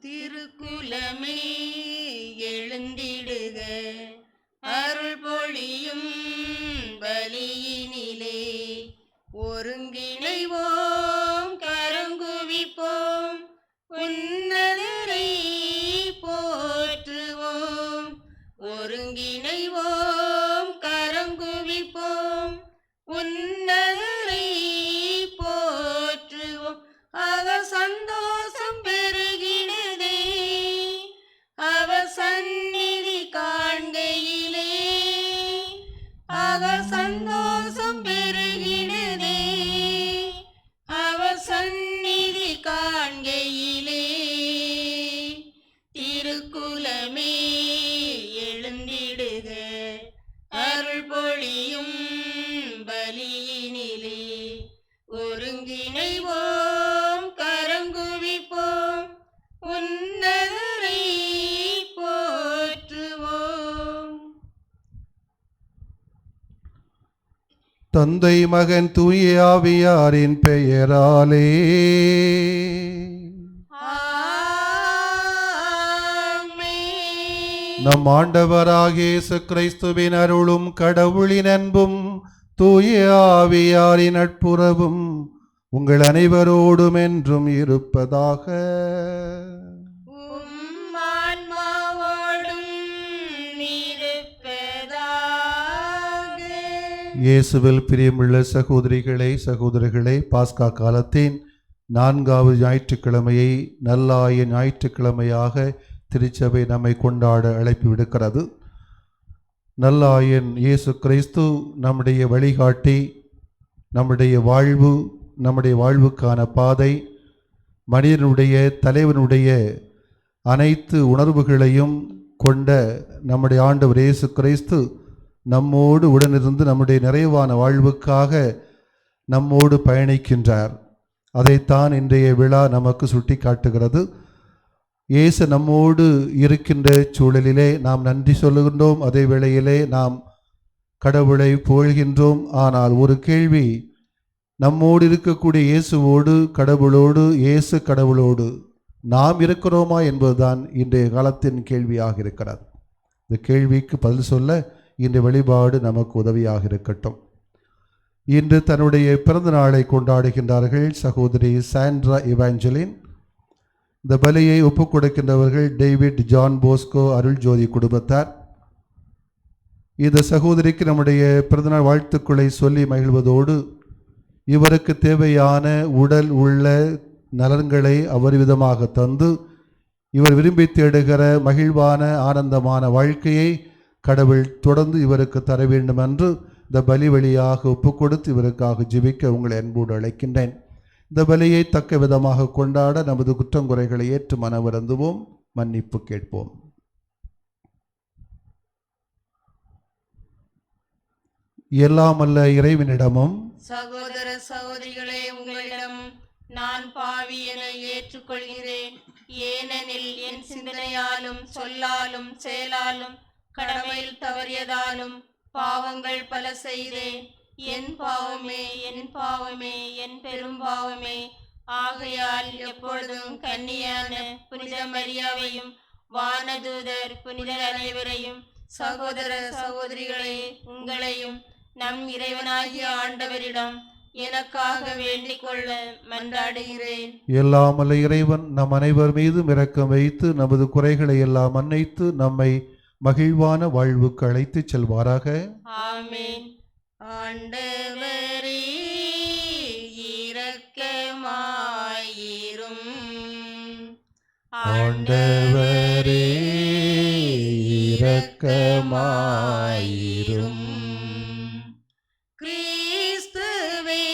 திருக்குலமே எழுந்திடுக, அருள் பொழியும் பலியினிலே ஒருங்கிணைவோம், கரங்குவிப்போம், உன்னதரை போற்றுவோம். ஒருங்கிணைவோம், கரங்குவிப்போம், உன்னதரை போற்றுவோம். ஆக சந்தோஷம் பெருகிடுதே அவர் சந்நிதி காண்கையிலே, ஆக சந்தோஷம் பெருகிடுதே அவர் சந்நிதி காண்கையிலே. திருக்குலமே எழுந்திடுக, அருள் பொழியும் பலியினிலே ஒருங்கிணைவோம், கரங்குவிப்போம், உன்னதரை போற்றுவோம். தந்தை மகன் தூய ஆவியாரின் பெயராலே நம் ஆண்டவராகிய இயேசு கிறிஸ்துவின் அருளும் கடவுளின் அன்பும் தூய ஆவியாரின் நட்புறவும் உங்கள் அனைவரோடும் என்றும் இருப்பதாக. இயேசுவில் பிரியமுள்ள சகோதரிகளே சகோதரர்களே, பாஸ்கா காலத்தின் 4வது ஞாயிற்றுக்கிழமையை நல்லாய ஞாயிற்றுக்கிழமையாக திருச்சபை நம்மை கொண்டாட அழைப்பு விடுக்கிறது. நல்லாயன் இயேசு கிறிஸ்து நம்முடைய வழிகாட்டி, நம்முடைய வாழ்வுக்கான பாதை, மனிதனுடைய தலைவனுடைய அனைத்து உணர்வுகளையும் கொண்ட நம்முடைய ஆண்டவர் இயேசு கிறிஸ்து நம்மோடு உடனிருந்து நம்முடைய நிறைவான வாழ்வுக்காக நம்மோடு பயணிக்கின்றார். அதைத்தான் இன்றைய விழா நமக்கு சுட்டி காட்டுகிறது. இயேசு நம்மோடு இருக்கின்ற சூழலிலே நாம் நன்றி சொல்லுகின்றோம், அதே வேளையிலே நாம் கடவுளை புகழ்கின்றோம். ஆனால் ஒரு கேள்வி, நம்மோடு இருக்கக்கூடிய இயேசுவோடு கடவுளோடு, இயேசு கடவுளோடு நாம் இருக்கிறோமா என்பதுதான் இன்றைய காலத்தின் கேள்வியாக இருக்கிறது. இந்த கேள்விக்கு பதில் சொல்ல இன்றைய வழிபாடு நமக்கு உதவியாக இருக்கட்டும். இன்று தன்னுடைய பிறந்த நாளை கொண்டாடுகின்றார்கள் சகோதரி சாண்ட்ரா இவாஞ்சலின். இந்த பலியை ஒப்புக் கொடுக்கின்றவர்கள் டேவிட் ஜான் போஸ்கோ அருள் ஜோதி குடும்பத்தார். இந்த சகோதரிக்கு நம்முடைய பிறந்தநாள் வாழ்த்துக்களை சொல்லி மகிழ்வதோடு இவருக்கு தேவையான உடல் உள்ள நலன்களை அவர் விதமாக தந்து இவர் விரும்பி தேடுகிற மகிழ்வான ஆனந்தமான வாழ்க்கையை கடவுள் தொடர்ந்து இவருக்கு தர வேண்டும் என்று இந்த பலி வழியாக ஒப்புக் கொடுத்து இவருக்காக ஜெபிக்க உங்களை அன்போடு அழைக்கின்றேன். இந்த பலியை தக்க விதமாக கொண்டாட நமது குற்றங்குறைகளை ஏற்று மனவருந்துவோம், மன்னிப்பு கேட்போம். எல்லாம் அல்ல இறைவனிடமும் சகோதர சகோதரிகளே, உங்களிடம் நான் பாவி என ஏற்றுக்கொள்கிறேன். ஏனெனில் என் சிந்தனையாலும் சொல்லாலும் செயலாலும் கடமையில் தவறியதாலும் பாவங்கள் பல செய்தேன். என் பாவமே, என் பாவமே, என் பெரும் பாவமே. ஆகையால் எப்பொழுதும் கன்னியான புனித மரியாவையும் வானதூதர் புனிதர் அனைவரையும் சகோதர சகோதரிகளே உங்களையும் நம் இறைவனாகிய ஆண்டவரிடம் எனக்காக வேண்டிக் கொள்ள மன்றாடுகிறேன். எல்லாம் அல்ல இறைவன் நம் அனைவர் மீதும் இரக்கம் வைத்து நமது குறைகளை எல்லாம் மன்னித்து நம்மை மகிழ்வான வாழ்வுக்கு அழைத்து செல்வாராக. ஆமென். ஆண்டவரே இரக்கமாயிரும். ஆண்டவரே இரக்கமாயிரும். கிறிஸ்துவே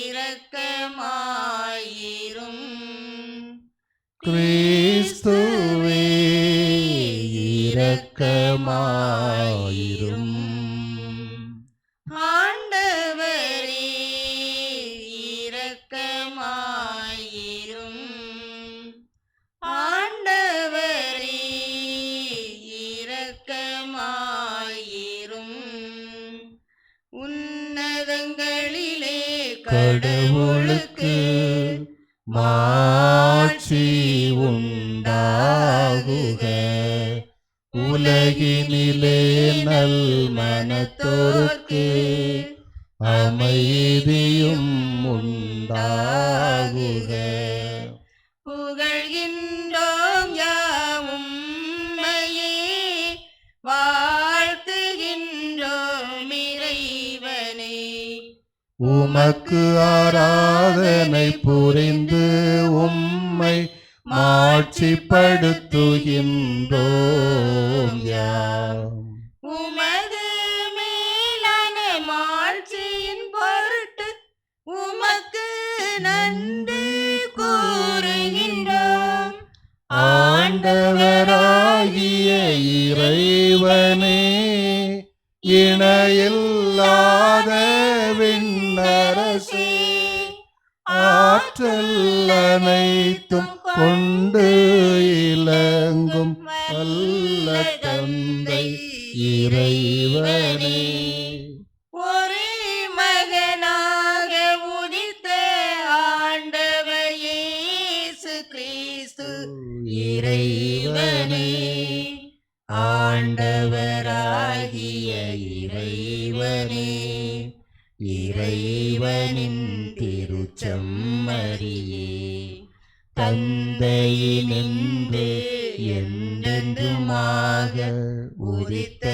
இரக்கமாயிரும். கிறிஸ்துவே இரக்கமாயிரும். ஆண்டவரே இரக்கமாயிரும். ஆண்டவரே இரக்கமாயிரும். கடவுளுக்கு மாட்சி அமைதியும் உண்டாகுக. புகழ்கின்றோம் யாவும் உம்மையே, வாழ்த்துகின்றோம் இறைவனே. உமக்கு ஆராதனை புரிந்து உம்மை மாட்சிப்படுத்துகின்றோம் யாம். உமது மேலான மாட்சியின் பொருட்டு உமக்கு நன்றி கூறுகின்றோம். ஆண்டவராகிய இறைவனே, இணையில்லாத விண்ணரசே, ஆற்றல் அனைத்தும் கொண்டு இலங்கும் நல்ல தந்தை இறைவனே, ஒரே மகனாக உதித்த ஆண்டவர் இயேசு கிறிஸ்து இறைவனே. ஆண்டவராகிய இறைவனே, இறைவனின் திருச்செம்மறியே, தந்தையினின்று என்றென்றுமாக உதித்த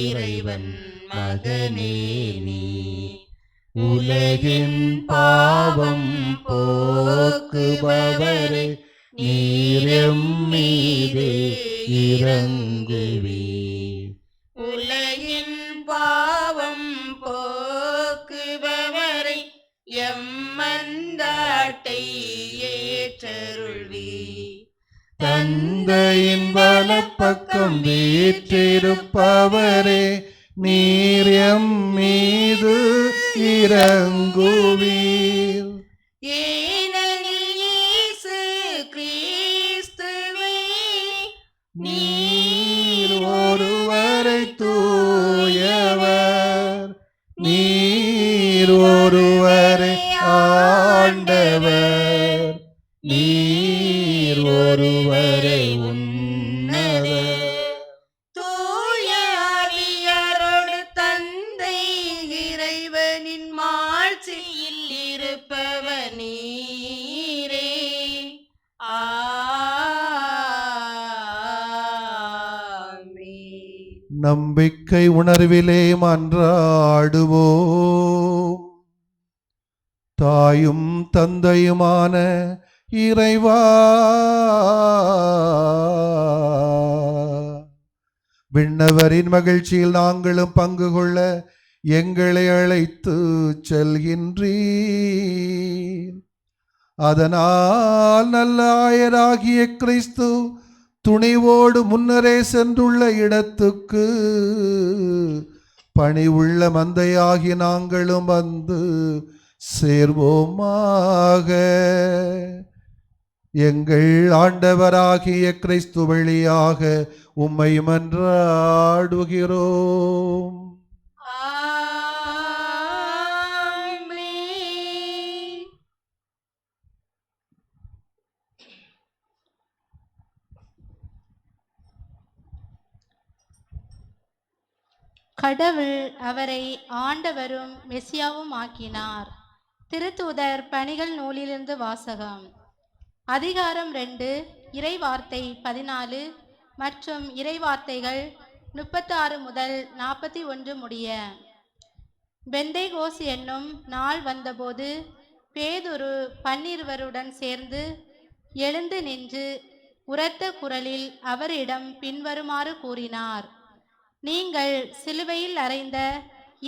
இறைவன் மகனே நீ, உலகின் பாவம் போக்குபவரே, நீர் எம் மீது இரங்குவீர். உலகின் பாவம் போக்குபவரை எம்மந்தாட்டை ஏற்றருள்வீர். தந்தையின் வலப்பக்கம் வீற்றிருப்பவரே, நீர் எம் மீது இரங்குவீர். ஏனெனில் இயேசு கிறிஸ்துவே, நீர் ஒருவரை தூயவர், நீர் ஒருவரை ஆண்டவர், நீர் ஒருவரை உன்னதர். தூய ஆவியாரோடு தந்தை இறைவனின் மாட்சியில் இருப்பவர் நீரே. ஆமென். நம்பிக்கை உணர்விலே மன்றாடுவோம். தாயும் தந்தையுமான இறைவா, விண்ணவரின் மகிழ்ச்சியில் நாங்களும் பங்கு கொள்ள எங்களை அழைத்து செல்கின்றீர். அதனால் நல்ல ஆயராகிய கிறிஸ்து துணிவோடு முன்னரே சென்றுள்ள இடத்துக்கு பணிவுள்ள மந்தையாகி நாங்களும் வந்து சேர்வோமாக. எங்கள் ஆண்டவராகிய கிறிஸ்து வழியாக உம்மை மன்றாடுகிறோம். ஆமென். கடவுள் அவரை ஆண்டவரும் மெசியாவும் ஆக்கினார். திருத்தூதர் பணிகள் நூலிலிருந்து வாசகம். அதிகாரம் 2, இறைவார்த்தை 14 மற்றும் இறைவார்த்தைகள் 36 முதல் 41 முடிய. பெந்தேகோஸ் என்னும் நாள் வந்தபோது பேதுரு 12 சேர்ந்து எழுந்து நின்று உரத்த குரலில் அவரிடம் பின்வருமாறு கூறினார்: நீங்கள் சிலுவையில் அறைந்த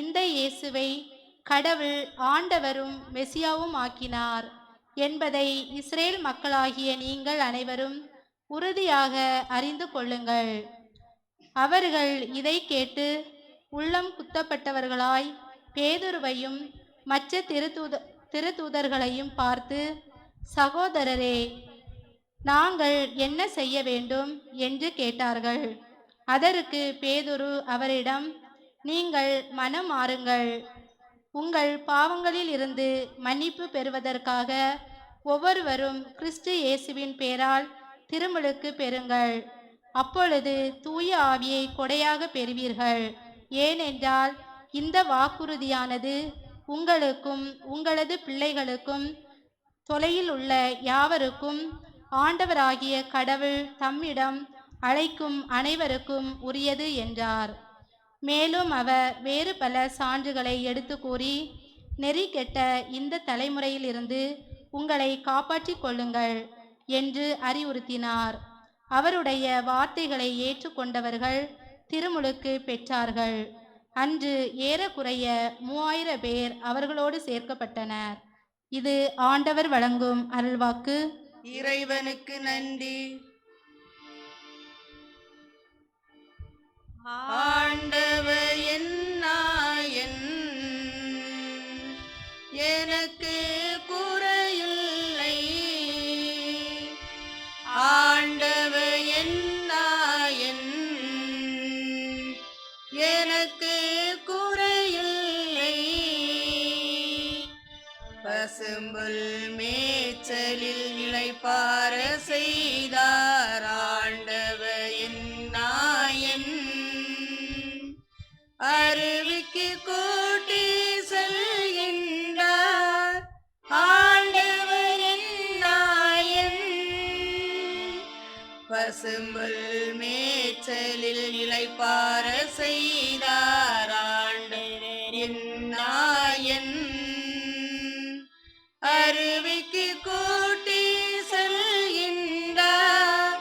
இந்த இயேசுவை கடவுள் ஆண்டவரும் மெசியாவும் ஆக்கினார் என்பதை இஸ்ரேல் மக்களாகிய நீங்கள் அனைவரும் உறுதியாக அறிந்து கொள்ளுங்கள். அவர்கள் இதை கேட்டு உள்ளம் குத்தப்பட்டவர்களாய் பேதுருவையும் மற்ற திருத்தூதர்களையும் பார்த்து, சகோதரரே, நாங்கள் என்ன செய்ய வேண்டும் என்று கேட்டார்கள். அதற்கு பேதுரு அவரிடம், நீங்கள் மனம் மாறுங்கள், உங்கள் பாவங்களில் இருந்து மன்னிப்பு பெறுவதற்காக ஒவ்வொருவரும் கிறிஸ்து இயேசுவின் பேரால் திருமுழுக்கு பெறுங்கள். அப்பொழுது தூய ஆவியை கொடையாக பெறுவீர்கள். ஏனென்றால் இந்த வாக்குறுதியானது உங்களுக்கும் உங்களது பிள்ளைகளுக்கும் தொலையில் உள்ள யாவருக்கும் ஆண்டவராகிய கடவுள் தம்மிடம் அழைக்கும் அனைவருக்கும் உரியது என்றார். மேலும் அவர் வேறு பல சான்றுகளை எடுத்து கூறி, நெறி கெட்ட இந்த தலைமுறையிலிருந்து உங்களை காப்பாற்றிக் கொள்ளுங்கள் என்று அறிவுறுத்தினார். அவருடைய வார்த்தைகளை ஏற்றுக்கொண்டவர்கள் திருமுழுக்கு பெற்றார்கள். அன்று ஏறக்குறைய 3000 பேர் அவர்களோடு சேர்க்கப்பட்டனர். இது ஆண்டவர் வழங்கும் அருள்வாக்கு. இறைவனுக்கு நன்றி. ஆண்டவர் என் நாயன், எனக்கு குறையில்லை. ஆண்டவர் என் நாயன், எனக்கு குறையில்லை. பசும்புல் மேய்ச்சலில் இளைப்பாற செய்தார். ஆண்டவர் என் நாயன், அருவிக்கு கூட்டி செல்கின்றார். ஆண்டவர் என் நாயன், பசும்புல் மேய்ச்சலில் இளைப்பாற செய்தார். ஆண்டவர் என் நாயன், அருவிக்கு கூட்டி செல்கின்றார்.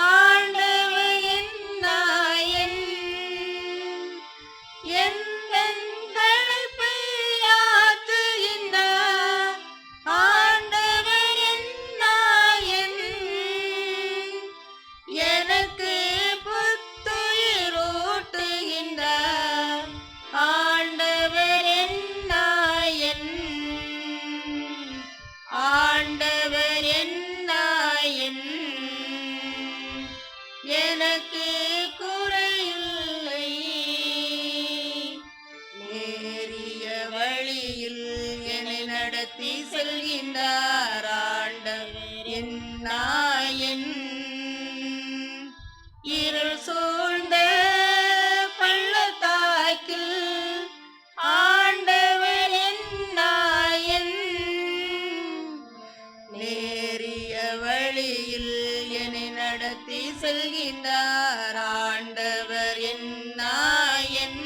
ஆண்டவர் என் நாயன், எந்தன் களைப்பை ஆற்றுகின்றார். ஆண்டவர் என் நாயன், எனக்கு புத்துயிரூட்டுகின்றார். ஆண்டவர் என் நாயன், ஆண்டவர் என் நாயன், எனக்கு குறையில்லை. நேரிய வழியில் என்னை நடத்தி செல்கின்றார். ஆண்டவர் என் நாயன், இருள் சூழ்ந்த பள்ளத்தாக்கில் ஆண்டவர் என் நாயன், நேரிய வழியில் என்னை நடத்தி செல்கின்றார். ஆண்டவர் என் நாயன்,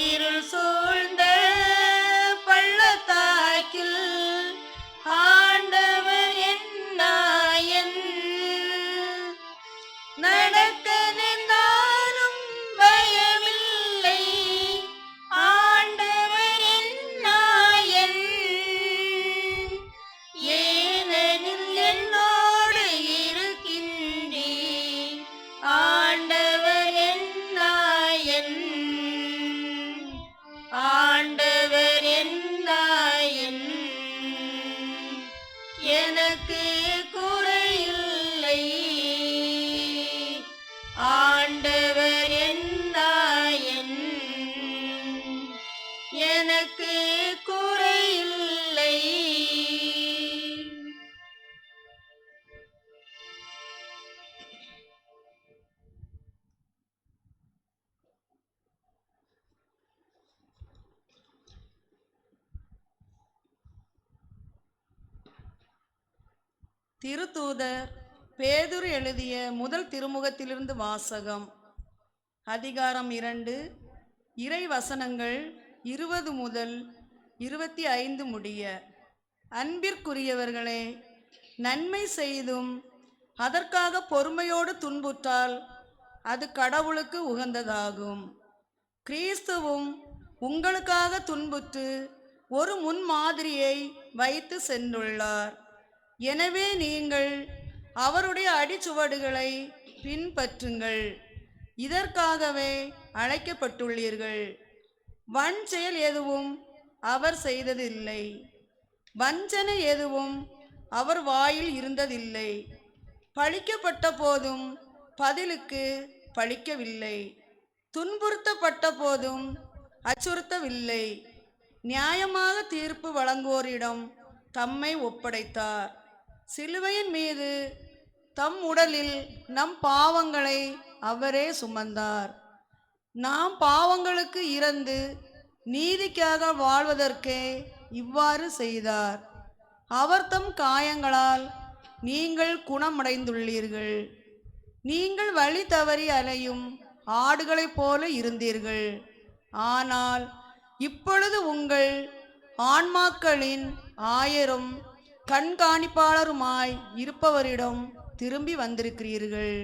இருள் சூழ்ந்த பள்ளத்தாக்கில் ஆண்டவர் என் நாயன், நடக்க நின்றாலும் பயமில்லை. ஆண்டவர் என் நாயன், ஏனெனில் என்னோடு இருக்கின்றீர். ஆண்டவர் என் நாயன், ஆண்டவர் என் நாயன், எனக்கு குறையில்லை. ஆண்டவர் என் நாயன், எனக்கு குறையில்லை. திருத்தூதர் பேதுரு எழுதிய முதல் திருமுகத்திலிருந்து வாசகம். அதிகாரம் 2, இறை வசனங்கள் 20 முதல் 25 முடிய. அன்பிற்குரியவர்களே, நன்மை செய்தும் அதற்காக பொறுமையோடு துன்புற்றால் அது கடவுளுக்கு உகந்ததாகும். கிறிஸ்துவும் உங்களுக்காக துன்புற்று ஒரு முன்மாதிரியை வைத்து சென்றுள்ளார். எனவே நீங்கள் அவருடைய அடிச்சுவடுகளை பின்பற்றுங்கள். இதற்காகவே அழைக்கப்பட்டுள்ளீர்கள். வஞ்செயல் எதுவும் அவர் செய்ததில்லை, வஞ்சனை எதுவும் அவர் வாயில் இருந்ததில்லை. பழிக்கப்பட்ட போதும் பதிலுக்கு பழிக்கவில்லை, துன்புறுத்தப்பட்ட போதும் அச்சுறுத்தவில்லை. நியாயமாக தீர்ப்பு வழங்குவோரிடம் தம்மை ஒப்படைத்தார். சிலுவையின் மீது தம் உடலில் நம் பாவங்களை அவரே சுமந்தார். நாம் பாவங்களுக்கு இறந்து நீதிக்காக வாழ்வதற்கே இவ்வாறு செய்தார். அவர் தம் காயங்களால் நீங்கள் குணமடைந்துள்ளீர்கள். நீங்கள் வழி தவறி அலையும் ஆடுகளைப் போல இருந்தீர்கள். ஆனால் இப்பொழுது உங்கள் ஆன்மாக்களின் ஆயரும் கண்காணிப்பாளருமாய் இருப்பவரிடம் திரும்பி வந்திருக்கிறீர்கள்.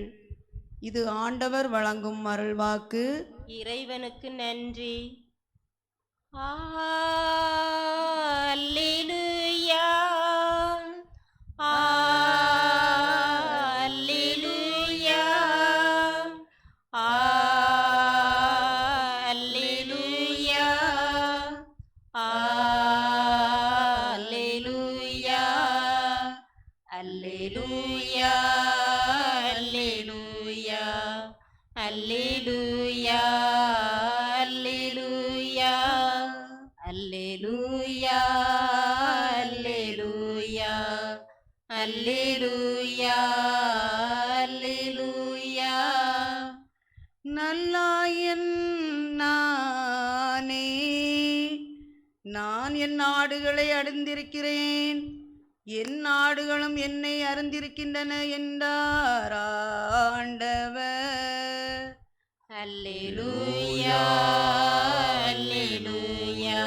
இது ஆண்டவர் வழங்கும் அருள்வாக்கு. இறைவனுக்கு நன்றி. அல்லேலூயா, அல்லேலூயா, அல்லேலூயா, அல்லேலூயா, அல்லேலூயா, அல்லேலூயா, அல்லேலூயா, அல்லேலூயா, அல்லேலூயா, அல்லேலூயா, அல்லேலூயா. நல்லாயன் நானே, நான் என் ஆடுகளை அறிந்திருக்கிறேன், என் ஆடுகளும் என்னை அறிந்திருக்கின்றன என்றார் ஆண்டவர். அல்லேலூயா, அல்லேலூயா,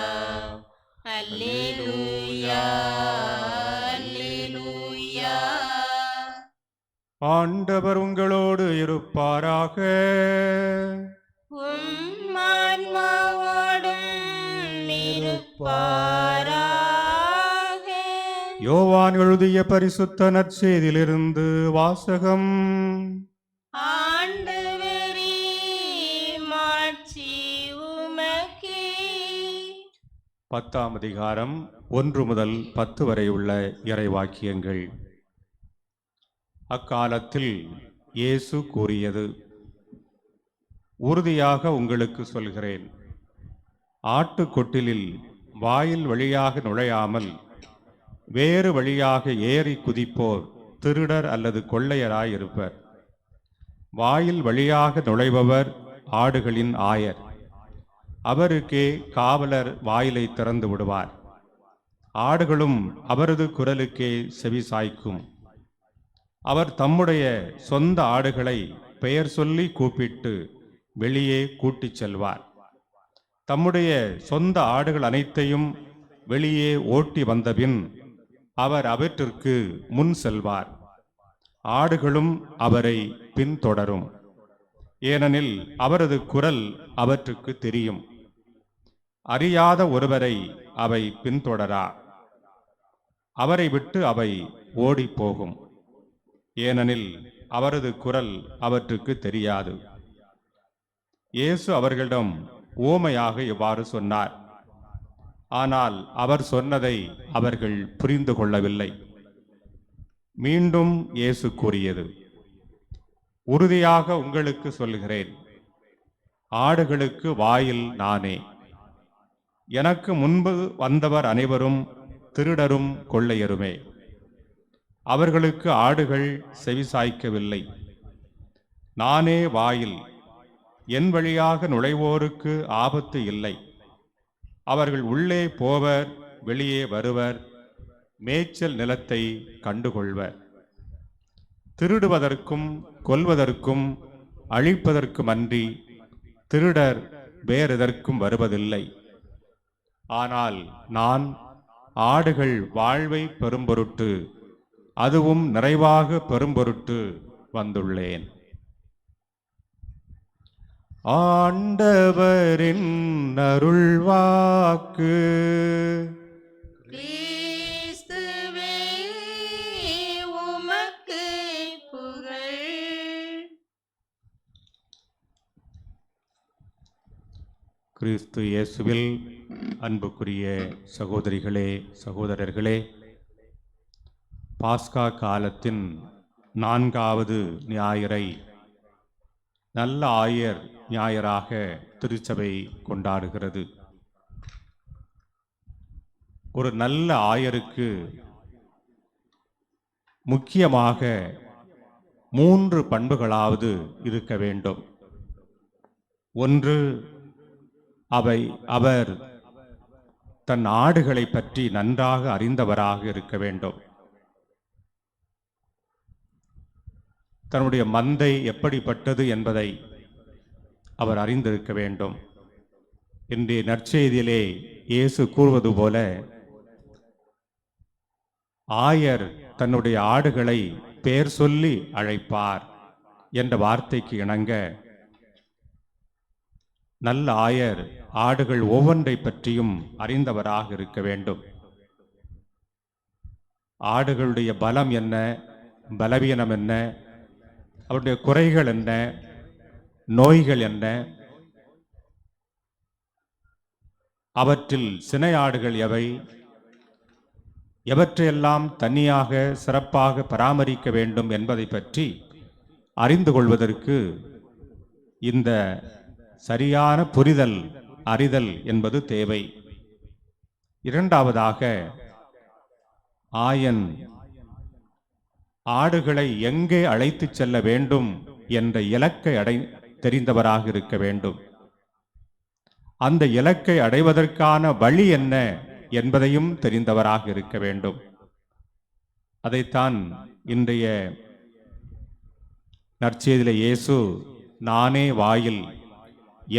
அல்லேலூயா, அல்லேலூயா. ஆண்டவர் உங்களோடு இருப்பாராக. உம் ஆன்மாவோடும் இருப்பாராக. யோவான் எழுதிய பரிசுத்த நற்செய்தியிலிருந்து வாசகம். ஆண்டவரே, மாட்சி உமக்கே. 10ஆம் அதிகாரம் 1 முதல் 10 வரை உள்ள இறைவாக்கியங்கள். அக்காலத்தில் இயேசு கூறியது, உறுதியாக உங்களுக்கு சொல்கிறேன், ஆட்டுக்கொட்டிலில் வாயில் வழியாக நுழையாமல் வேறு வழியாக ஏறி குதிப்போர் திருடர் அல்லது கொள்ளையராயிருப்பர். வாயில் வழியாக நுழைபவர் ஆடுகளின் ஆயர். அவருக்கே காவலர் வாயிலை திறந்து விடுவார். ஆடுகளும் அவரது குரலுக்கே செவி சாய்க்கும். அவர் தம்முடைய சொந்த ஆடுகளை பெயர் சொல்லி கூப்பிட்டு வெளியே கூட்டிச் செல்வார். தம்முடைய சொந்த ஆடுகள் அனைத்தையும் வெளியே ஓட்டி வந்தபின் அவர் அவற்றிற்கு முன் செல்வார். ஆடுகளும் அவரை பின்தொடரும், ஏனெனில் அவரது குரல் அவற்றுக்கு தெரியும். அறியாத ஒருவரை அவை பின்தொடரா. அவரை விட்டு அவை ஓடிப்போகும், ஏனெனில் அவரது குரல் அவற்றுக்கு தெரியாது. இயேசு அவர்களிடம் உவமையாக இவ்வாறு சொன்னார். ஆனால் அவர் சொன்னதை அவர்கள் புரிந்து கொள்ளவில்லை. மீண்டும் இயேசு கூறியது, உறுதியாக உங்களுக்கு சொல்கிறேன், ஆடுகளுக்கு வாயில் நானே. எனக்கு முன்பு வந்தவர் அனைவரும் திருடரும் கொள்ளையருமே. அவர்களுக்கு ஆடுகள் செவிசாய்க்கவில்லை. நானே வாயில். என் வழியாக நுழைவோருக்கு ஆபத்து இல்லை. அவர்கள் உள்ளே போவர், வெளியே வருவர், மேய்ச்சல் நிலத்தை கண்டுகொள்வர். திருடுவதற்கும் கொல்வதற்கும் அழிப்பதற்குமன்றி திருடர் வேறெதற்கும் வருவதில்லை. ஆனால் நான் ஆடுகள் வாழ்வை பெறும்பொருட்டு, அதுவும் நிறைவாக பெறும்பொருட்டு வந்துள்ளேன். ஆண்டவரின் அருள்வாக்கு. கிறிஸ்துவே, உமக்கு புகழ். கிறிஸ்து இயேசுவில் அன்புக்குரிய சகோதரிகளே, சகோதரர்களே, பாஸ்கா காலத்தின் 4வது ஞாயிறை நல்ல ஆயர் ஞாயிறாக திருச்சபை கொண்டாடுகிறது. ஒரு நல்ல ஆயருக்கு முக்கியமாக 3 பண்புகளாவது இருக்க வேண்டும். ஒன்று, அவர் தன் ஆடுகளை பற்றி நன்றாக அறிந்தவராக இருக்க வேண்டும். தன்னுடைய மந்தை எப்படிப்பட்டது என்பதை அவர் அறிந்திருக்க வேண்டும். இன்றைய நற்செய்தியிலே இயேசு கூறுவது போல, ஆயர் தன்னுடைய ஆடுகளை பெயர் சொல்லி அழைப்பார் என்ற வார்த்தைக்கு இணங்க, நல்ல ஆயர் ஆடுகள் ஒவ்வொன்றை பற்றியும் அறிந்தவராக இருக்க வேண்டும். ஆடுகளுடைய பலம் என்ன, பலவீனம் என்ன, அவருடைய குறைகள் என்ன, நோய்கள் என்ன, அவற்றில் சினை ஆடுகள் எவை, எவற்றையெல்லாம் தனியாக சிறப்பாக பராமரிக்க வேண்டும் என்பதை பற்றி அறிந்து கொள்வதற்கு இந்த சரியான புரிதல், அறிதல் என்பது தேவை. இரண்டாவதாக, ஆயன் ஆடுகளை எங்கே அழைத்துச் செல்ல வேண்டும் என்ற இலக்கை தெரிந்தவராக இருக்க வேண்டும். அந்த இலக்கை அடைவதற்கான வழி என்ன என்பதையும் தெரிந்தவராக இருக்க வேண்டும். அதைத்தான் இன்றைய நற்செய்தியிலே இயேசு, நானே வாயில்,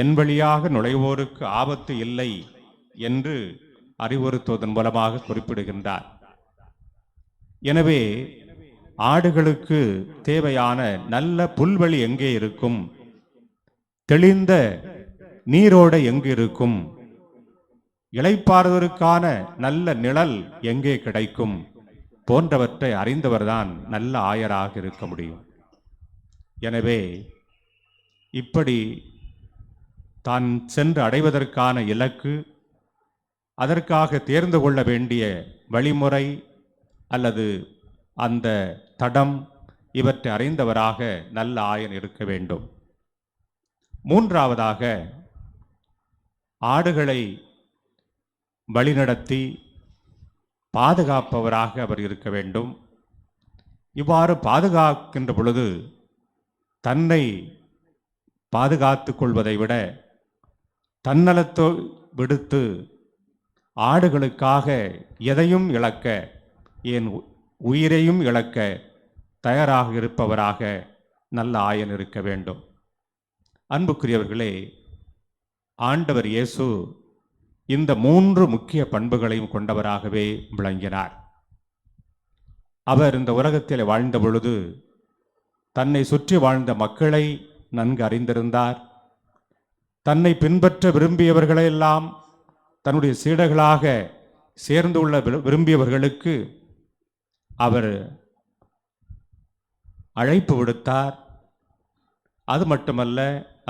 என் வழியாக நுழைவோருக்கு ஆபத்து இல்லை என்று அறிவுறுத்துவதன் மூலமாக குறிப்பிடுகின்றார். எனவே ஆடுகளுக்கு தேவையான நல்ல புல்வெளி எங்கே இருக்கும், தெளிந்த நீரோடை எங்கு இருக்கும், இளைப்பாறுவதற்கான நல்ல நிழல் எங்கே கிடைக்கும் போன்றவற்றை அறிந்தவர்தான் நல்ல ஆயராக இருக்க முடியும். எனவே இப்படி தான் சென்று அடைவதற்கான இலக்கு, அதற்காக தேர்ந்து கொள்ள வேண்டிய வழிமுறை அல்லது அந்த தடம், இவற்றை அறிந்தவராக நல்ல ஆயன் இருக்க வேண்டும். மூன்றாவதாக, ஆடுகளை வழிநடத்தி பாதுகாப்பவராக அவர் இருக்க வேண்டும். இவ்வாறு பாதுகாக்கின்ற பொழுது தன்னை பாதுகாத்துக் கொள்வதை விட தன்னலத்தை விடுத்து ஆடுகளுக்காக எதையும் இழக்க, ஏன் உயிரையும் இழக்க தயாராக இருப்பவராக நல்ல ஆயன் இருக்க வேண்டும். அன்புக்குரியவர்களே, ஆண்டவர் இயேசு இந்த 3 முக்கிய பண்புகளையும் கொண்டவராகவே விளங்கினார். அவர் இந்த உலகத்தில் வாழ்ந்த பொழுது தன்னை சுற்றி வாழ்ந்த மக்களை நன்கு அறிந்திருந்தார். தன்னை பின்பற்ற விரும்பியவர்களெல்லாம் தன்னுடைய சீடர்களாக சேர்ந்துள்ள விரும்பியவர்களுக்கு அவர் அழைப்பு விடுத்தார். அது மட்டுமல்ல,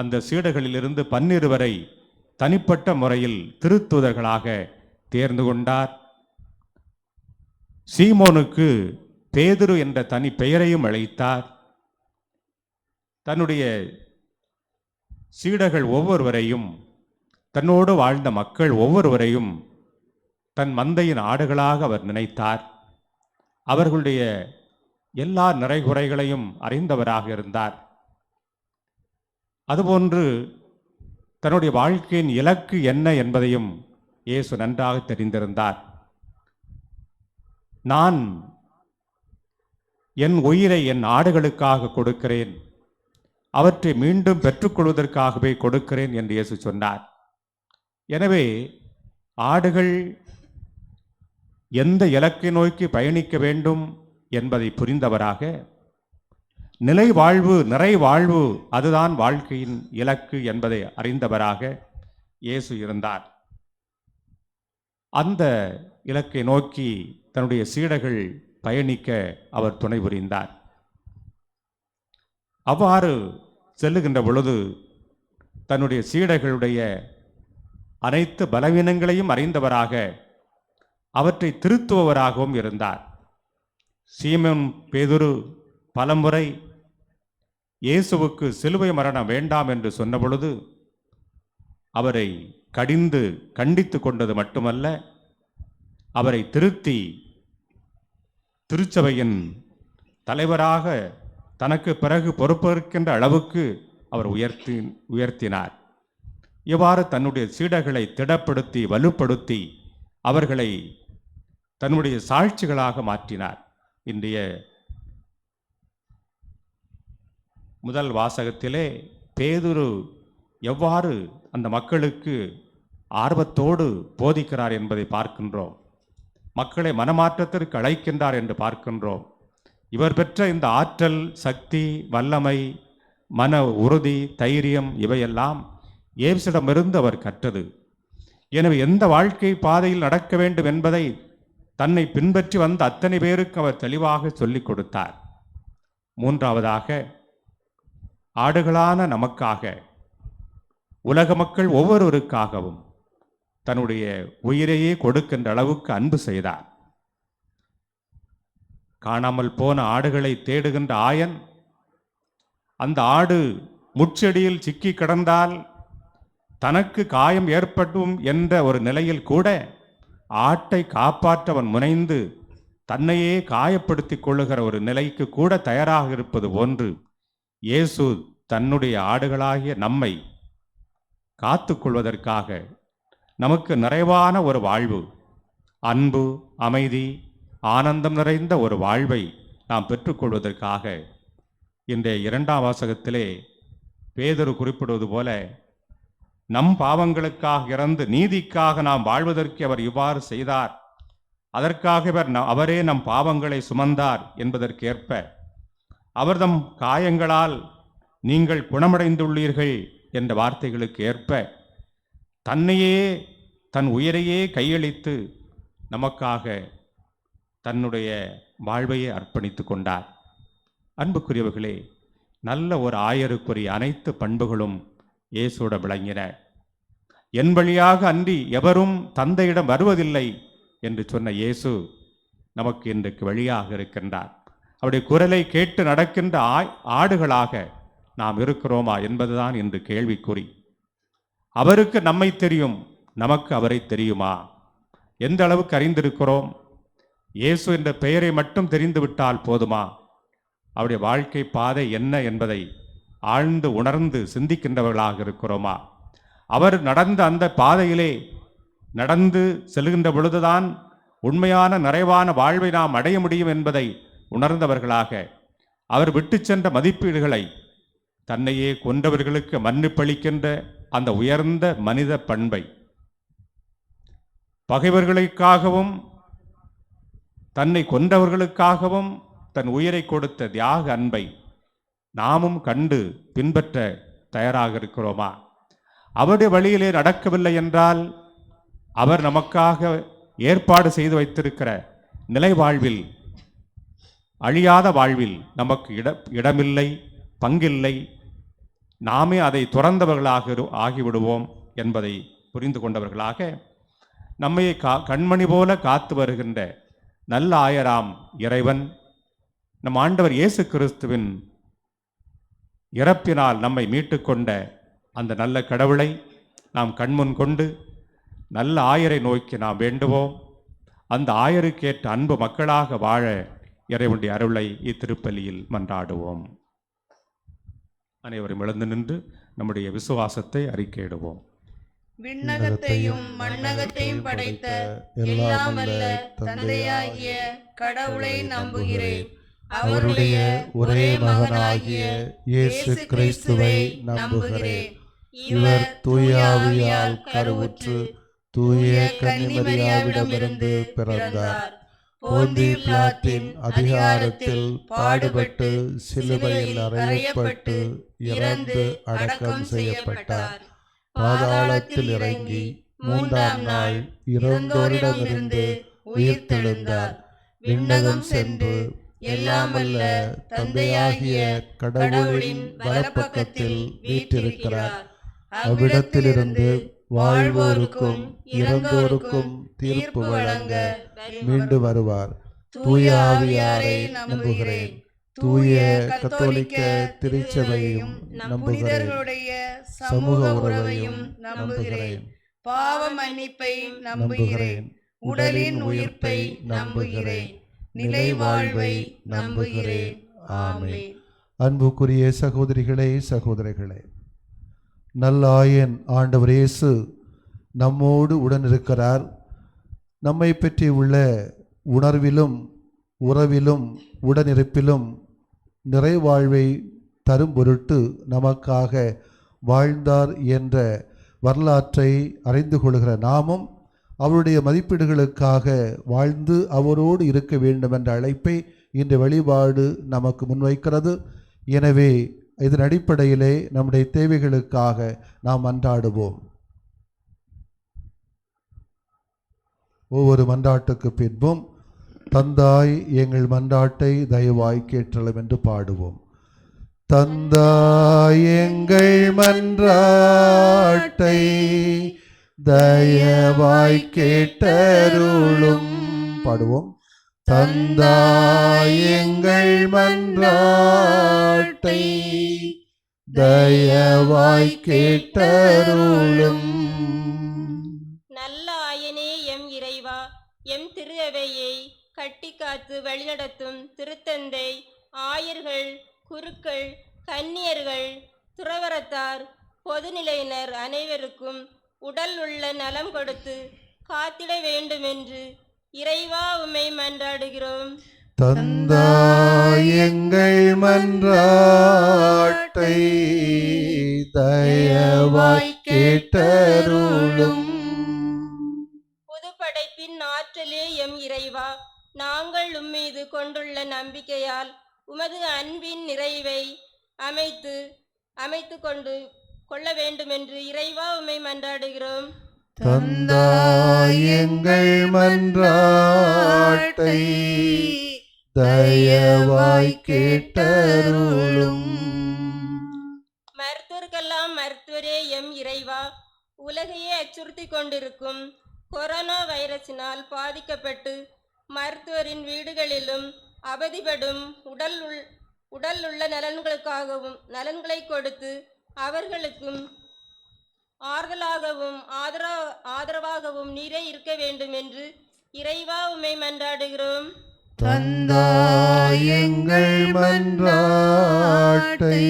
அந்த சீடர்களிலிருந்து 12 தனிப்பட்ட முறையில் திருத்தூதர்களாக தேர்ந்து கொண்டார். சீமோனுக்கு பேதுரு என்ற தனி பெயரையும் அளித்தார். தன்னுடைய சீடர்கள் ஒவ்வொருவரையும், தன்னோடு வாழ்ந்த மக்கள் ஒவ்வொருவரையும் தன் மந்தையின் ஆடுகளாக அவர் நினைத்தார். அவர்களுடைய எல்லா நிறைகுறைகளையும் அறிந்தவராக இருந்தார். அதுபோன்று தன்னுடைய வாழ்க்கையின் இலக்கு என்ன என்பதையும் இயேசு நன்றாக தெரிந்திருந்தார். நான் என் உயிரை என் ஆடுகளுக்காக கொடுக்கிறேன், அவற்றை மீண்டும் பெற்றுக்கொள்வதற்காகவே கொடுக்கிறேன் என்று இயேசு சொன்னார். எனவே ஆடுகள் எந்த இலக்கை நோக்கி பயணிக்க வேண்டும் என்பதை புரிந்தவராக, நிலை வாழ்வு, நிறை வாழ்வு, அதுதான் வாழ்க்கையின் இலக்கு என்பதை அறிந்தவராக இயேசு இருந்தார். அந்த இலக்கை நோக்கி தன்னுடைய சீடர்கள் பயணிக்க அவர் துணை புரிந்தார். அவ்வாறு செல்லுகின்ற பொழுது தன்னுடைய சீடர்களுடைய அனைத்து பலவீனங்களையும் அறிந்தவராக, அவற்றை திருத்துபவராகவும் இருந்தார். சீமோன் பேதுரு பலமுறை இயேசுவுக்கு சிலுவை மரணம் வேண்டாம் என்று சொன்ன பொழுது அவரை கண்டித்து கொண்டது மட்டுமல்ல, அவரை திருத்தி திருச்சபையின் தலைவராக தனக்கு பிறகு பொறுப்பேற்கின்ற அளவுக்கு அவர் உயர்த்தினார். இவ்வாறு தன்னுடைய சீடர்களை திடப்படுத்தி வலுப்படுத்தி அவர்களை தன்னுடைய சாட்சிகளாக மாற்றினார். இன்றைய முதல் வாசகத்திலே பேதுரு எவ்வாறு அந்த மக்களுக்கு ஆர்வத்தோடு போதிக்கிறார் என்பதை பார்க்கின்றோம். மக்களை மனமாற்றத்திற்கு அழைக்கின்றார் என்று பார்க்கின்றோம். இவர் பெற்ற இந்த ஆற்றல், சக்தி, வல்லமை, மன உறுதி, தைரியம் இவையெல்லாம் இயேசுவிடமிருந்து அவர் கற்றது. எனவே எந்த வாழ்க்கை பாதையில் நடக்க வேண்டும் என்பதை தன்னை பின்பற்றி வந்த அத்தனை பேருக்கு அவர் தெளிவாக சொல்லிக் கொடுத்தார். மூன்றாவதாக, ஆடுகளான நமக்காக, உலக மக்கள் ஒவ்வொருவருக்காகவும் தன்னுடைய உயிரையே கொடுக்கின்ற அளவுக்கு அன்பு செய்தார். காணாமல் போன ஆடுகளை தேடுகின்ற ஆயன், அந்த ஆடு முட்செடியில் சிக்கி கிடந்தால் தனக்கு காயம் ஏற்பட்டும் என்ற ஒரு நிலையில் கூட ஆட்டை காப்பாற்றவன் முனைந்து தன்னையே காயப்படுத்திக் கொள்ளுகிற ஒரு நிலைக்கு கூட தயாராக இருப்பது போன்று இயேசு தன்னுடைய ஆடுகளாகிய நம்மை காத்து கொள்வதற்காக நமக்கு நிறைவான ஒரு வாழ்வு, அன்பு, அமைதி, ஆனந்தம் நிறைந்த ஒரு வாழ்வை நாம் பெற்றுக்கொள்வதற்காக இன்றைய 2ஆம் வாசகத்திலே பேதுரு குறிப்பிடுவது போல, நம் பாவங்களுக்காக இறந்து நீதிக்காக நாம் வாழ்வதற்கு அவர் இவ்வாறு செய்தார், அதற்காக அவரே நம் பாவங்களை சுமந்தார் என்பதற்கேற்ப, அவர் தம் காயங்களால் நீங்கள் குணமடைந்துள்ளீர்கள் என்ற வார்த்தைகளுக்கு ஏற்ப தன்னையே, தன் உயிரையே கையளித்து நமக்காக தன்னுடைய வாழ்வையே அர்ப்பணித்து கொண்டார். அன்புக்குரியவர்களே, நல்ல ஒரு ஆயருக்குரிய அனைத்து பண்புகளும் இயேசுவோட விளங்கின. என் வழியாக அன்றி எவரும் தந்தையிடம் வருவதில்லை என்று சொன்ன இயேசு நமக்கு இன்றைக்கு வழியாக இருக்கின்றார். அவருடைய குரலை கேட்டு நடக்கின்ற ஆடுகளாக நாம் இருக்கிறோமா என்பதுதான் இன்று கேள்விக்குறி. அவருக்கு நம்மை தெரியும், நமக்கு அவரை தெரியுமா? எந்த அளவுக்கு அறிந்திருக்கிறோம்? இயேசு என்ற பெயரை மட்டும் தெரிந்துவிட்டால் போதுமா? அவருடைய வாழ்க்கை பாதை என்ன என்பதை ஆழ்ந்து உணர்ந்து சிந்திக்கின்றவர்களாக இருக்கிறோமா? அவர் நடந்த அந்த பாதையிலே நடந்து செல்கின்ற பொழுதுதான் உண்மையான நிறைவான வாழ்வை நாம் அடைய முடியும் என்பதை உணர்ந்தவர்களாக, அவர் விட்டு சென்ற மதிப்பீடுகளை, தன்னையே கொன்றவர்களுக்கு மன்னிப்பளிக்கின்ற அந்த உயர்ந்த மனித பண்பை, பகைவர்களுக்காகவும் தன்னை கொன்றவர்களுக்காகவும் தன் உயிரை கொடுத்த தியாக அன்பை நாமும் கண்டு பின்பற்ற தயாராக இருக்கிறோமா? அவருடைய வழியிலே நடக்கவில்லை என்றால், அவர் நமக்காக ஏற்பாடு செய்து வைத்திருக்கிற நிலை வாழ்வில், அழியாத வாழ்வில் நமக்கு இடமில்லை, பங்கில்லை. நாமே அதை துறந்தவர்களாக ஆகிவிடுவோம் என்பதை புரிந்து கொண்டவர்களாக, நம்மை கண்மணி போல காத்து வருகின்ற நல்ல ஆயராம் இறைவன், நம் ஆண்டவர் இயேசு கிறிஸ்துவின் இறப்பினால் நம்மை மீட்டுக்கொண்ட அந்த நல்ல கடவுளை நாம் கண்முன் கொண்டு நல்ல ஆயரை நோக்கி நாம் வேண்டுவோம். அந்த ஆயருக்கேற்ற அன்பு மக்களாக வாழ இறைவனுடைய அருளை இத்திருப்பலியில் மன்றாடுவோம். அனைவரும் எழுந்து நின்று நம்முடைய விசுவாசத்தை அறிக்கையிடுவோம். விண்ணகத்தையும் மண்ணகத்தையும் படைத்த எல்லாம் வல்ல தந்தையாகிய கடவுளை நம்புகிறேன். அவருடைய ஒரே மகனாகிய இயேசு கிறிஸ்துவை நம்புகிறேன். இவர் தூய ஆவியால் கருவுற்று தூய கன்னிமரியாவிடமிருந்து பிறந்தார். போந்தி பிலாத்தின் அதிகாரத்தில் பாடுபட்டு சிலுவையில் அறையப்பட்டு இறந்து அடக்கம் செய்யப்பட்டார். பாதாளத்தில் இறங்கி 3ஆம் நாள் இறந்தோரிடமிருந்து உயிர்த்தெழுந்தார். விண்ணகம் சென்று எல்லாம் வல்ல தந்தையாகிய கடவுளின் வலப்பக்கத்தில் வீற்றிருக்கிறார். அவ்விடத்திலிருந்து வாழ்வோருக்கும் இறந்தோருக்கும் தீர்ப்பு வழங்க மீண்டு வருவார். தூய ஆவியாரை நம்புகிறேன். தூய கத்தோலிக்க திருச்சபையும் நம்புகிறேன். சமூக உறவையும் நம்புகிறேன். பாவ மன்னிப்பை நம்புகிறேன். உடலின் உயிர்ப்பை நம்புகிறேன். நிலை வாழ்வை நம்புகிறேன். ஆமென். அன்புக்குரிய சகோதரிகளே, சகோதரிகளே, நல்லாயன் ஆண்டவர் இயேசு நம்மோடு உடனிருக்கிறார். நம்மை பற்றி உள்ள உணர்விலும் உறவிலும் உடனிருப்பிலும் நிறைவாழ்வை தரும் பொருட்டு நமக்காக வாழ்ந்தார் என்ற வரலாற்றை அறிந்து கொள்கிற நாமும் அவருடைய மதிப்பீடுகளுக்காக வாழ்ந்து அவரோடு இருக்க வேண்டும் என்ற அழைப்பை இந்த வழிபாடு நமக்கு முன்வைக்கிறது. எனவே இதன் அடிப்படையிலே நம்முடைய தேவைகளுக்காக நாம் மன்றாடுவோம். ஒவ்வொரு மன்றாட்டுக்கு பின்பும் தந்தாய் எங்கள் மன்றாட்டை தயவாய் கேட்டலும் என்று பாடுவோம். தந்தாய் எங்கள் மன்றாட்டை தயவாய் கேட்டருளும். பாடுவோம். தந்தாய் எங்கள் மன்றாட்டை தயவாய் கேட்டருளும். நல்ல ஆயனே எம் இறைவா, எம் திரு அவையை கட்டி காத்து வழிநடத்தும் திருத்தந்தை, ஆயர்கள், குருக்கள், கன்னியர்கள், துறவரத்தார், பொதுநிலையினர் அனைவருக்கும் உடல் உள்ள நலம் கொடுத்து காத்திட வேண்டுமென்று இறைவா உம்மை மன்றாடுகிறோம். தந்தாய் எங்கள் மன்றாட்டை தயவாய் கேட்டருளும். புதுப்படைப்பின் ஆற்றலே எம் இறைவா, நாங்கள் உம்மீது கொண்டுள்ள நம்பிக்கையால் உமது அன்பின் நிறைவை அமைத்து கொள்ள வேண்டுமென்று இறைவா உம்மை மன்றாடுகிறோம். தந்தாய் எங்கள் மன்றாட்டை தயவாய் கேட்டருளும். மருத்துவர்க்கெல்லாம் மருத்துவரே எம் இறைவா, உலகையே அச்சுறுத்தி கொண்டிருக்கும் கொரோனா வைரஸினால் பாதிக்கப்பட்டு மருத்துவரின் வீடுகளிலும் அவதிப்படும் உடல் உள்ள நலன்களை கொடுத்து அவர்களுக்கும் ஆறுதலாகவும் ஆதரவாகவும் நீரே இருக்க வேண்டும் என்று இறைவா உம்மை மன்றாடுகிறோம். தந்தாய் எங்கள் மன்றாட்டை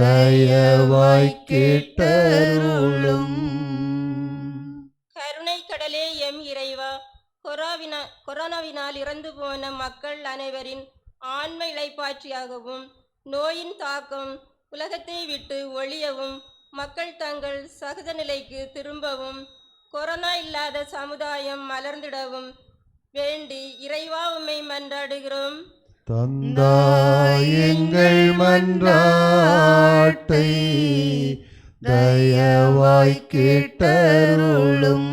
தயவாய் கேட்டருளும். கருணை கடலே எம் இறைவா, கொரோனாவினால் இறந்து போன மக்கள் அனைவரின் ஆன்ம இளைப்பாற்றியாகவும் நோயின் தாக்கம் உலகத்தை விட்டு ஒழியவும் மக்கள் தங்கள் சகஜ நிலைக்கு திரும்பவும் கொரோனா இல்லாத சமுதாயம் மலர்ந்திடவும் வேண்டி இறைவா உம்மை மன்றாடுகிறோம். தந்தாய் எங்கள் மன்றாட்டை தயவாய் கேட்டருளும்.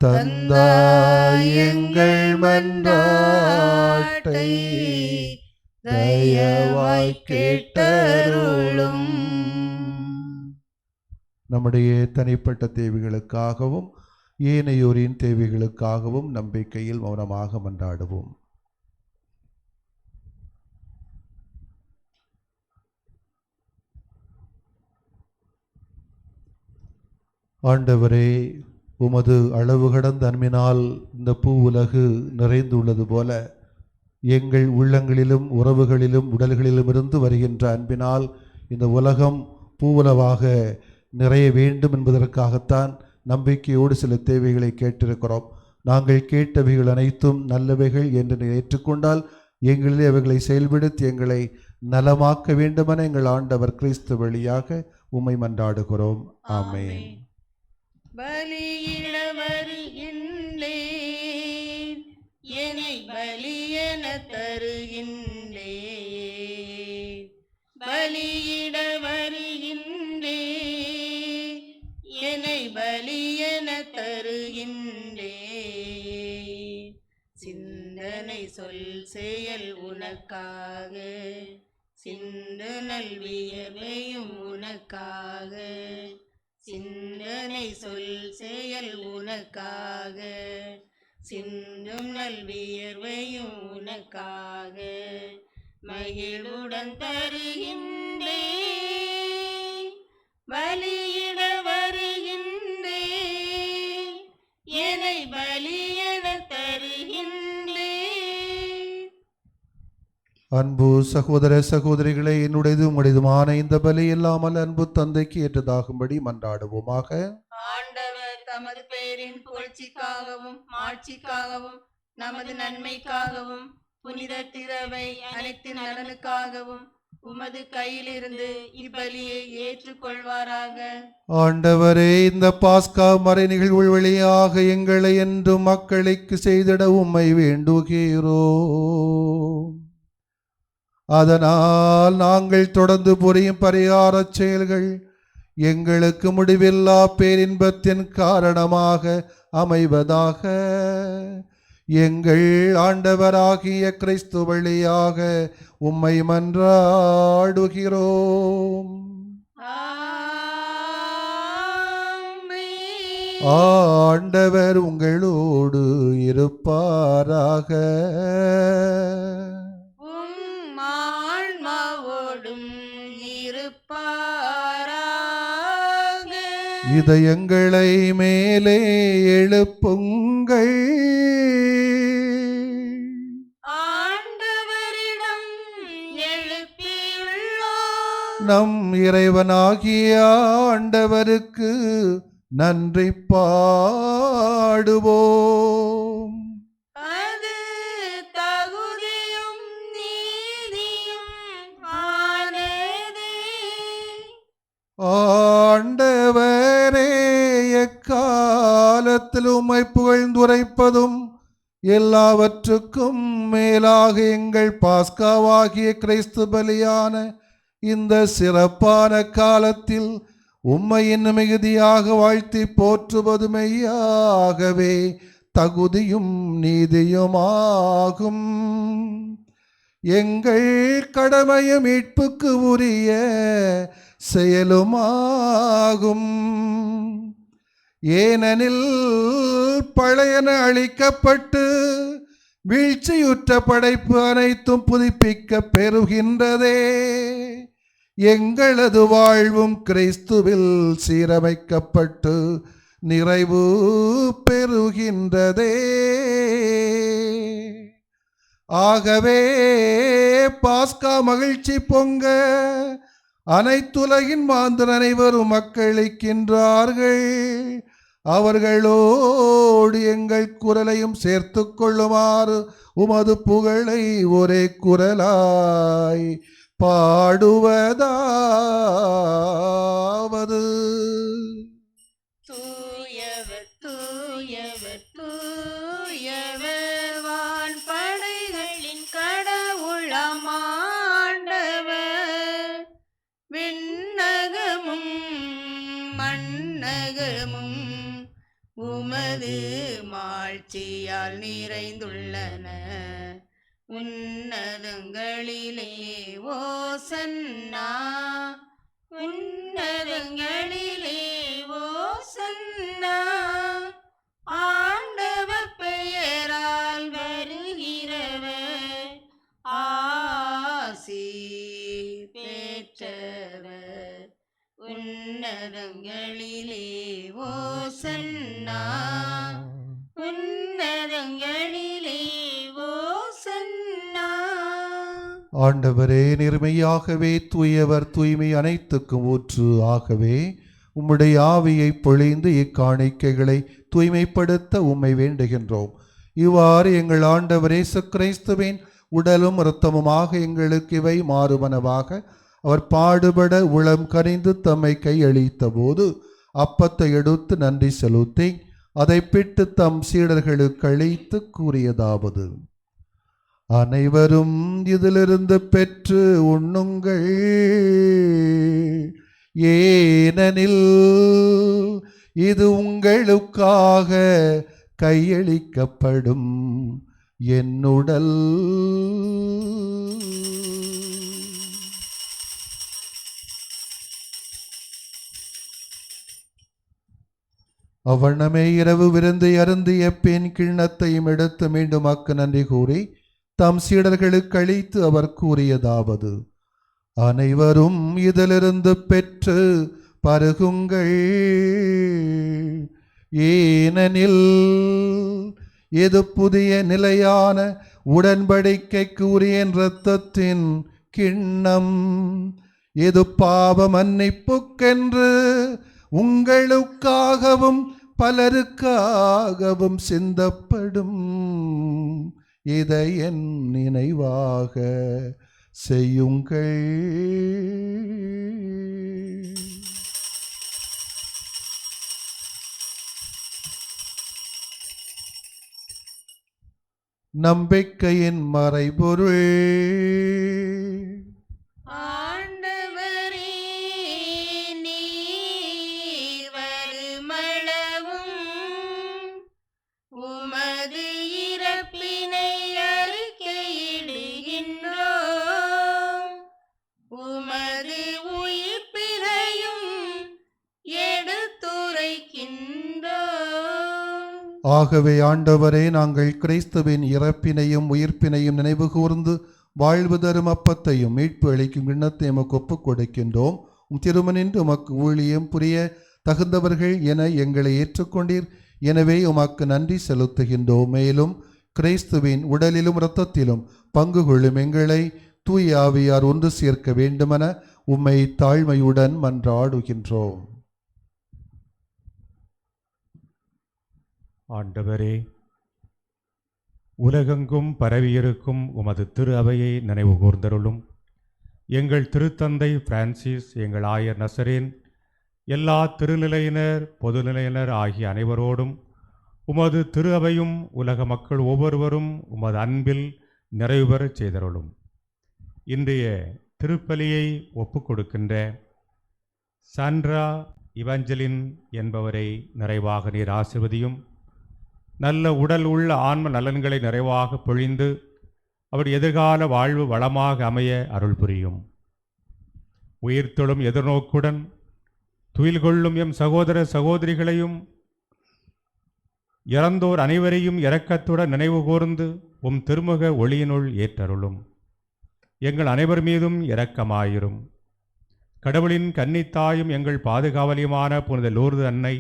தந்தாய் எங்கள் மன்றாட்டை தயவாய் கேட்டருளும். நம்முடைய தனிப்பட்ட தேவைகளுக்காகவும் ஏனையோரின் தேவைகளுக்காகவும் நம்பிக்கையில் மௌனமாக மன்றாடுவோம். ஆண்டவரே, உமது அளவு கடந்த அன்பினால் இந்த பூ உலகு நிறைந்துள்ளது போல எங்கள் உள்ளங்களிலும் உறவுகளிலும் உடல்களிலும் இருந்து வருகின்ற அன்பினால் இந்த உலகம் பூவுலவாக நிறைய வேண்டும் என்பதற்காகத்தான் நம்பிக்கையோடு சில தேவைகளை கேட்டிருக்கிறோம். நாங்கள் கேட்டவைகள் அனைத்தும் நல்லவைகள் என்று ஏற்றுக்கொண்டால் எங்களிலே அவைகளை செயல்படுத்தி எங்களை நலமாக்க வேண்டுமென எங்கள் ஆண்டவர் கிறிஸ்து வழியாக உம்மை மன்றாடுகிறோம். ஆமென். பலியிட வருகின்றேன், என்னை பலியென தருகின்றேன். பலியிட வருகின்றேன், என்னை பலியென தருகின்றேன். சிந்தனை சொல் செயல் உனக்காக, சிந்து நல்வியர்வையும் உனக்காக. சிந்தனை சொல் செயல் உனக்காக, சிந்தும் நல்வியர்வையும் உனக்காக. மகிழ்வுடன் தருகின்றேன், பலியிட வருகின்றேன், என்னை பலியென தருகின்றேன். அன்பு சகோதர சகோதரிகளே, என்னுடையது உங்களுடையதுமான இந்த பலி இல்லாமல் அன்பு தந்தைக்கு ஏற்றதாகும்படி மன்றாடுவோமாக. ஆண்டவர் தமது பெயரின் புகழ்ச்சிக்காகவும் மாட்சிக்காகவும் நமது நன்மைக்காகவும் புனித திரவை அனைத்து நலனுக்காகவும் உமது கையிலிருந்து இப்பலியை ஏற்றுக்கொள்வாராக. ஆண்டவரே, இந்த பாஸ்கா மறை நிகழ்வு வழியாக எங்களை என்றும் மக்களுக்கு செய்திட உம்மை வேண்டுகிறோம். அதனால் நாங்கள் தொடர்ந்து புரியும் பரிகாரச் செயல்கள் எங்களுக்கு முடிவில்லா பேரின்பத்தின் காரணமாக அமைவதாக. எங்கள் ஆண்டவராகிய கிறிஸ்து வழியாக உம்மை மன்றாடுகிறோம். ஆமென். ஆண்டவர் உங்களோடு இருப்பாராக. உம் ஆன்மாவோடும் இருப்பாராக. இதயங்களை மேலே எழுப்புங்கள். ஆண்டவரிடம் எழுப்பியுள்ளோம். நம் இறைவனாகிய ஆண்டவருக்கு நன்றி பாடுவோம். அது தகுதியும் நீதியும் ஆனதே. ஆண்டவரே, எக்காலத்தில் உம்மை புகழ்ந்துரைப்பதும் எல்லாவற்றுக்கும் மேலாக எங்கள் பாஸ்காவாகிய கிறிஸ்து பலியான இந்த சிறப்பான காலத்தில் உம்மை இன்னும் மிகுதியாக வாழ்த்தி போற்றுவதுமையாகவே தகுதியும் நீதியுமாகும். எங்கள் கடமையும் மீட்புக்கு உரிய செயலுமாகும். ஏனெனில் பழையன அழிக்கப்பட்டு வீழ்ச்சியுற்ற படைப்பு அனைத்தும் புதுப்பிக்க பெறுகின்றதே. எங்களது வாழ்வும் கிறிஸ்துவில் சீரமைக்கப்பட்டு நிறைவு பெறுகின்றதே. ஆகவே பாஸ்கா மகிழ்ச்சி பொங்க அனைத்துலகின் மாந்தர் அனைவரும் மக்களிக்கின்றார்கள். அவர்களோடு எங்கள் குரலையும் சேர்த்து கொள்ளுமாறு உமது புகழை ஒரே குரலாய் பாடுவதாவது. தூயவர் தூயவர் தூயவர் வான்படைகளின் கடவுளாம் ஆண்டவர். விண்ணகமும் மண்ணகமும் உமது மாட்சியால் நிறைந்துள்ளன. உன்னதங்களிலே ஓசன்னா, உன்னதங்களிலே ஓசன்னா. ஆண்டவர் பெயரால் வருகிறவர் ஆசி பெற்றவர். உன்னதங்களிலே ஓசன்னா, உன்னதங்களிலே ஓசன்னா. ஆண்டவரே, நேர்மையாகவே தூயவர், தூய்மை அனைத்துக்கும் ஊற்று. ஆகவே உம்முடைய ஆவியை பொழிந்து இக்காணிக்கைகளை தூய்மைப்படுத்த உம்மை வேண்டுகின்றோம். இவ்வாறு எங்கள் ஆண்டவர் இயேசு கிறிஸ்துவின் உடலும் இரத்தமுமாக எங்களுக்கு இவை மாறுவனவாக. அவர் பாடுபட உளம் கனிந்து தம்மை கையளித்த போது அப்பத்தை எடுத்து நன்றி செலுத்தி அதை பிட்டு தம் சீடர்களுக்கு அளித்து கூறியதாவது: அனைவரும் இதிலிருந்து பெற்று உண்ணுங்கள். ஏனெனில் இது உங்களுக்காக கையளிக்கப்படும் என்னுடல். அவ்வண்ணமே இரவு விருந்தை அருந்திய பின் கிண்ணத்தையும் எடுத்து மீண்டும் நன்றி கூறி தம் சீடர்களுக்கு அளித்து அவர் கூறியதாவது: அனைவரும் இதிலிருந்து பெற்று பருகுங்கள். ஏனெனில் இது புதிய நிலையான உடன்படிக்கைக்கு உரிய இரத்தத்தின் கிண்ணம், இது பாவ மன்னிப்புக்கென்று உங்களுக்காகவும் பலருக்காகவும் சிந்தப்படும். இதை என் நினைவாக செய்யுங்கள். நம்பிக்கையின் மறைபொருள். ஆண்டவரே, நீர் வருமளவும் உமது இறப்பினை அறிக்கையிடுகின்றோம், உமது உயிர்ப்பினையும் எடுத்துரைக்கின்றோம். ஆகவே ஆண்டவரே, நாங்கள் கிறிஸ்துவின் இறப்பினையும் உயிர்ப்பினையும் நினைவு கூர்ந்து வாழ்வு தரும் அப்பத்தையும் மீட்பு அளிக்கும் கிண்ணத்தை எமக்கு ஒப்புக் கொடுக்கின்றோம். திருமணின்று உமக்கு ஊழியம் புரிய தகுந்தவர்கள் என எங்களை ஏற்றுக்கொண்டீர். எனவே உமக்கு நன்றி செலுத்துகின்றோம். மேலும் கிறிஸ்துவின் உடலிலும் இரத்தத்திலும் பங்கு கொள்ளும் எங்களை தூய ஆவியார் ஒன்று சேர்க்க வேண்டுமென உம்மை தாழ்மையுடன் மன்றாடுகின்றோம். ஆண்டவரே, உலகெங்கும் பரவியிருக்கும் உமது திரு அவையை நினைவு கூர்ந்தருளும். எங்கள் திருத்தந்தை பிரான்சிஸ், எங்கள் ஆயர் நசரேன், எல்லா திருநிலையினர் பொதுநிலையினர் ஆகிய அனைவரோடும் உமது திரு அவையும் உலக மக்கள் ஒவ்வொருவரும் உமது அன்பில் நிறைவு பெறச் செய்தருளும். இன்றைய திருப்பலியை ஒப்புக் கொடுக்கின்ற சாண்ட்ரா இவாஞ்சலின் என்பவரை நிறைவாக நீர் ஆசிர்வதியும். நல்ல உடல் உள்ள ஆன்ம நலன்களை நிறைவாக பொழிந்து அவருடைய எதிர்கால வாழ்வு வளமாக அமைய அருள் புரியும். உயிர்த்தெழும் எதிர்நோக்குடன் துயில் கொள்ளும் எம் சகோதர சகோதரிகளையும் இறந்தோர் அனைவரையும் இரக்கத்துடன் நினைவு கூர்ந்து உம் திருமுக ஒளியினுள் ஏற்றருளும். எங்கள் அனைவர் மீதும் இரக்கமாயிரும். கடவுளின் கன்னித்தாயும் எங்கள் பாதுகாவலியுமான புனித லூர்து அன்னை,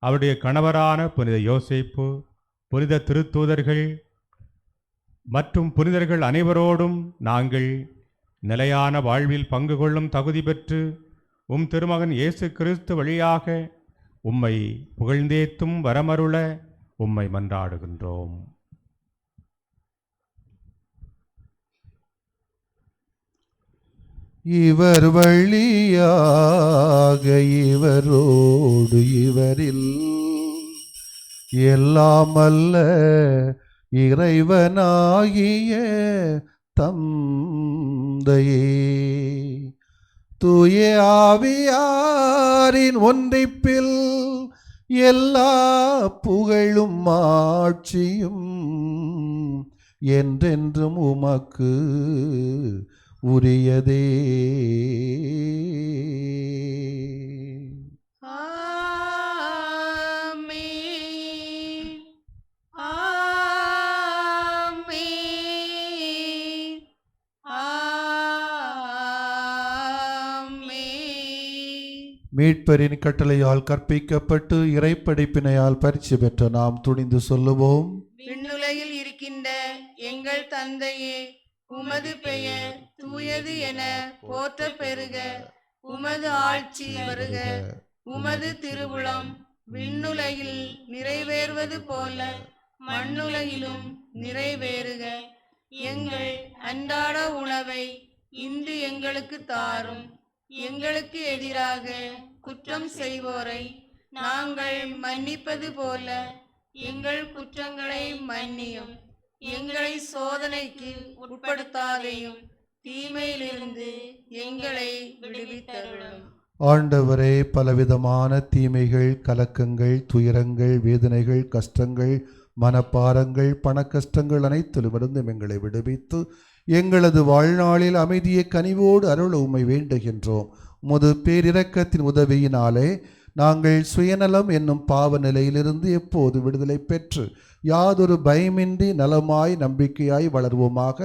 அவருடைய கணவரான புனித யோசேப்பு, புனித திருத்தூதர்கள் மற்றும் புனிதர்கள் அனைவரோடும் நாங்கள் நிலையான வாழ்வில் பங்கு கொள்ளும் தகுதி பெற்று உம் திருமகன் இயேசு கிறிஸ்து வழியாக உம்மை புகழ்ந்தேத்தும் வரமருள உம்மை மன்றாடுகின்றோம். இவர் வழியாக இவரோடு இவரில் எல்லாம் அல்ல இறைவனாகிய தந்தையே, தூய ஆவியாரின் ஒன்றிப்பில் எல்லா புகழும் ஆட்சியும் என்றென்றும் உமக்கு உரியதே. ஆமென். ஆமென். ஆமென். மீட்பரின் கட்டளையால் கற்பிக்கப்பட்டு இறைப்படிப்பினையால் பரிசு பெற்ற நாம் துணிந்து சொல்லுவோம். விண்ணுலகில் இருக்கின்ற எங்கள் தந்தையே, உமது பெயர் தூயது என போற்ற பெறுக. உமது ஆட்சி வருக. உமது திருவுளம் விண்ணுலகில் நிறைவேறுவது போல மண்ணுலகிலும் நிறைவேறுக. எங்கள் அன்றாட உணவை இன்று எங்களுக்கு தாரும். எங்களுக்கு எதிராக குற்றம் செய்வோரை நாங்கள் மன்னிப்பது போல எங்கள் குற்றங்களை மன்னியும். எங்களை சோதனைக்கு உட்படுத்தாதையும் தீமையிலிருந்து எங்களை விடுவித்தருளும். ஆண்டவரே, பலவிதமான தீமைகள், கலக்கங்கள், துயரங்கள், வேதனைகள், கஷ்டங்கள், மனப்பாரங்கள், பண கஷ்டங்கள் அனைத்திலுமிருந்து எங்களை விடுவித்து எங்களது வாழ்நாளில் அமைதியை கனிவோடு அருள உம்மை வேண்டுகின்றோம். உமது பேரிரக்கத்தின் உதவியினாலே நாங்கள் சுயநலம் என்னும் பாவ நிலையிலிருந்து எப்போது விடுதலை பெற்று யாதொரு பயமின்றி நலமாய் நம்பிக்கையாய் வளர்வோமாக.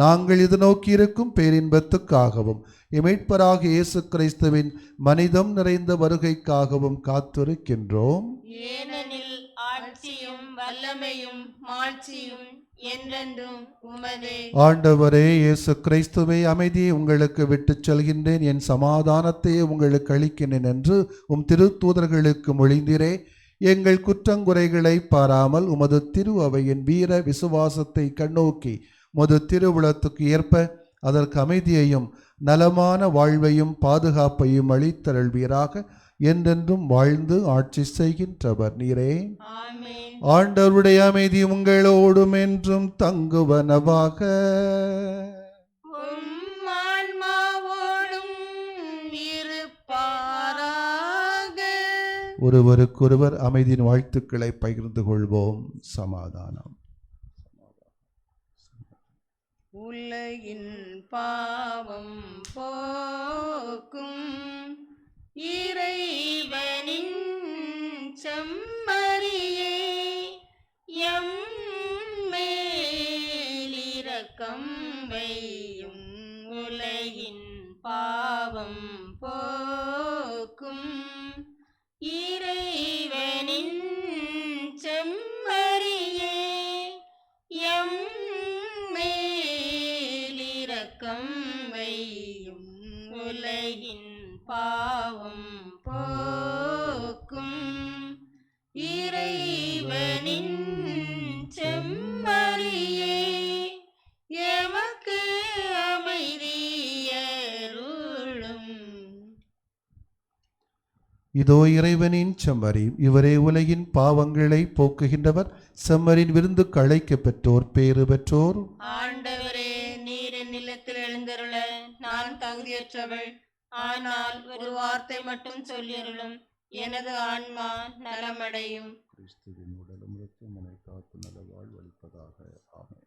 நாங்கள் இது நோக்கியிருக்கும் பேரின்பத்துக்காகவும் மீட்பராக இயேசு கிறிஸ்துவின் மனிதம் நிறைந்த வருகைக்காகவும் காத்திருக்கின்றோம். ஏனெனில் ஆட்சியும் வல்லமையும் மாட்சியும் என்றென்றும் உமதே. ஆண்டவரே இயேசு கிறிஸ்துவே, அமைதியை உங்களுக்கு விட்டுச் செல்கின்றேன், என் சமாதானத்தையே உங்களுக்கு அளிக்கின்றேன் என்று உம் திருத்தூதர்களுக்கு மொழிந்தீரே. எங்கள் குற்றங்குறைகளை பாராமல் உமது திரு அவையின் வீர விசுவாசத்தை கண்ணோக்கி உமது திருவுளத்துக்கு ஏற்ப அதற்கு அமைதியையும் நலமான வாழ்வையும் பாதுகாப்பையும் அளித்தருள்வீராக. என்றென்றும் வாழ்ந்து ஆட்சி செய்கின்றவர் நீரே. ஆமென். ஆண்டவருடைய அமைதி உங்களோடும் என்றும் தங்குவனவாக. உம் ஆன்மாவோடும் இருப்பாராக. ஒருவருக்கொருவர் அமைதியின் வாழ்த்துக்களை பகிர்ந்து கொள்வோம். சமாதானம். உலகின் பாவம் போக்கும் இறைவனின் செம்மறியே, எம் மேலிரக்கம் வையும். உலகின் பாவம் போக்கும் இறைவனின் செம்மறியே, எம் மேலிரக்கம் வையும். உலகின் பாவம் போக்கும் இறைவனின் செம்மறியே, எமக்கு அமைதியருளும். இதோ இறைவனின் செம்மறி, இவரே உலகின் பாவங்களை போக்குகின்றவர். செம்மறின் விருந்துக்கு அழைக்க பெற்றோர் பேறு பெற்றோர். ஆண்டவரே, நீர் என் நிலத்தில் எழுந்தருள நான் தகுதியற்றவள். ஆனால் ஒரு வார்த்தை மட்டும் சொல்லியருளும், எனது ஆன்மா நலமடையும். கிறிஸ்துவின் உடலும் இரத்தமும் காத்து நல வாழ்வளிப்பதாக. ஆமென்.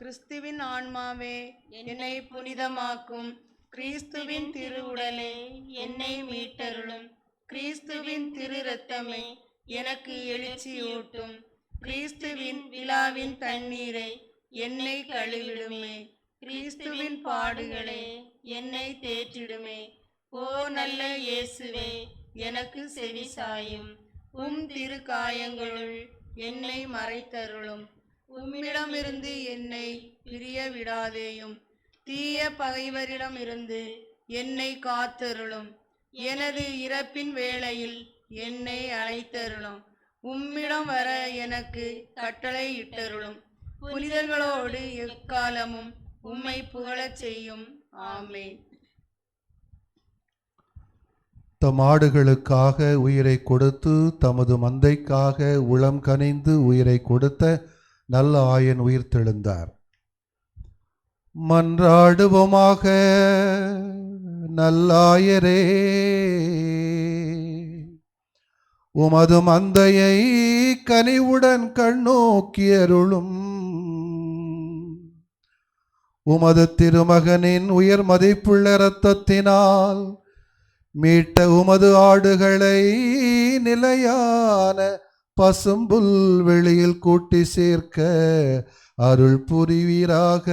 கிறிஸ்துவின் ஆன்மாவே என்னை புனிதமாக்கும். கிறிஸ்துவின் திருவுடலே என்னை மீட்டருளும். கிறிஸ்துவின் திரு இரத்தமே எனக்கு எழுச்சியூட்டும். கிறிஸ்துவின் விழாவின் தண்ணீரை என்னை கழுவிடுமே. கிறிஸ்துவின் பாடுகளே என்னை தேற்றிடுமே. ஓ நல்ல இயேசுவே, எனக்கு செவி சாயும். உம் திரு காயங்களுள் என்னை மறைத்தருளும். உம்மிடமிருந்து என்னை பிரிய விடாதேயும். தீய பகைவரிடமிருந்து என்னை காத்தருளும். எனது இறப்பின் வேளையில் என்னை அழைத்தருளும். உம்மிடம் வர எனக்கு கட்டளை இட்டருளும். புனிதர்களோடு எக்காலமும் உம்மை புகழச் செய்யும். ஆமென். தம் ஆடுகளுக்காக உயிரை கொடுத்து தமது மந்தைக்காக உளம் கனிந்து உயிரை கொடுத்த நல்ல ஆயன் உயிர் தெழுந்தார். மன்றாடுவோமாக. நல்லாயரே, உமது மந்தையை கனிவுடன் கண்ணோக்கியருளும். உமது திருமகனின் உயர் மதிப்புள்ள இரத்தத்தினால் மீட்ட உமது ஆடுகளை நிலையான பசும்புல் வெளியில் கூட்டி சேர்க்க அருள் புரிவீராக.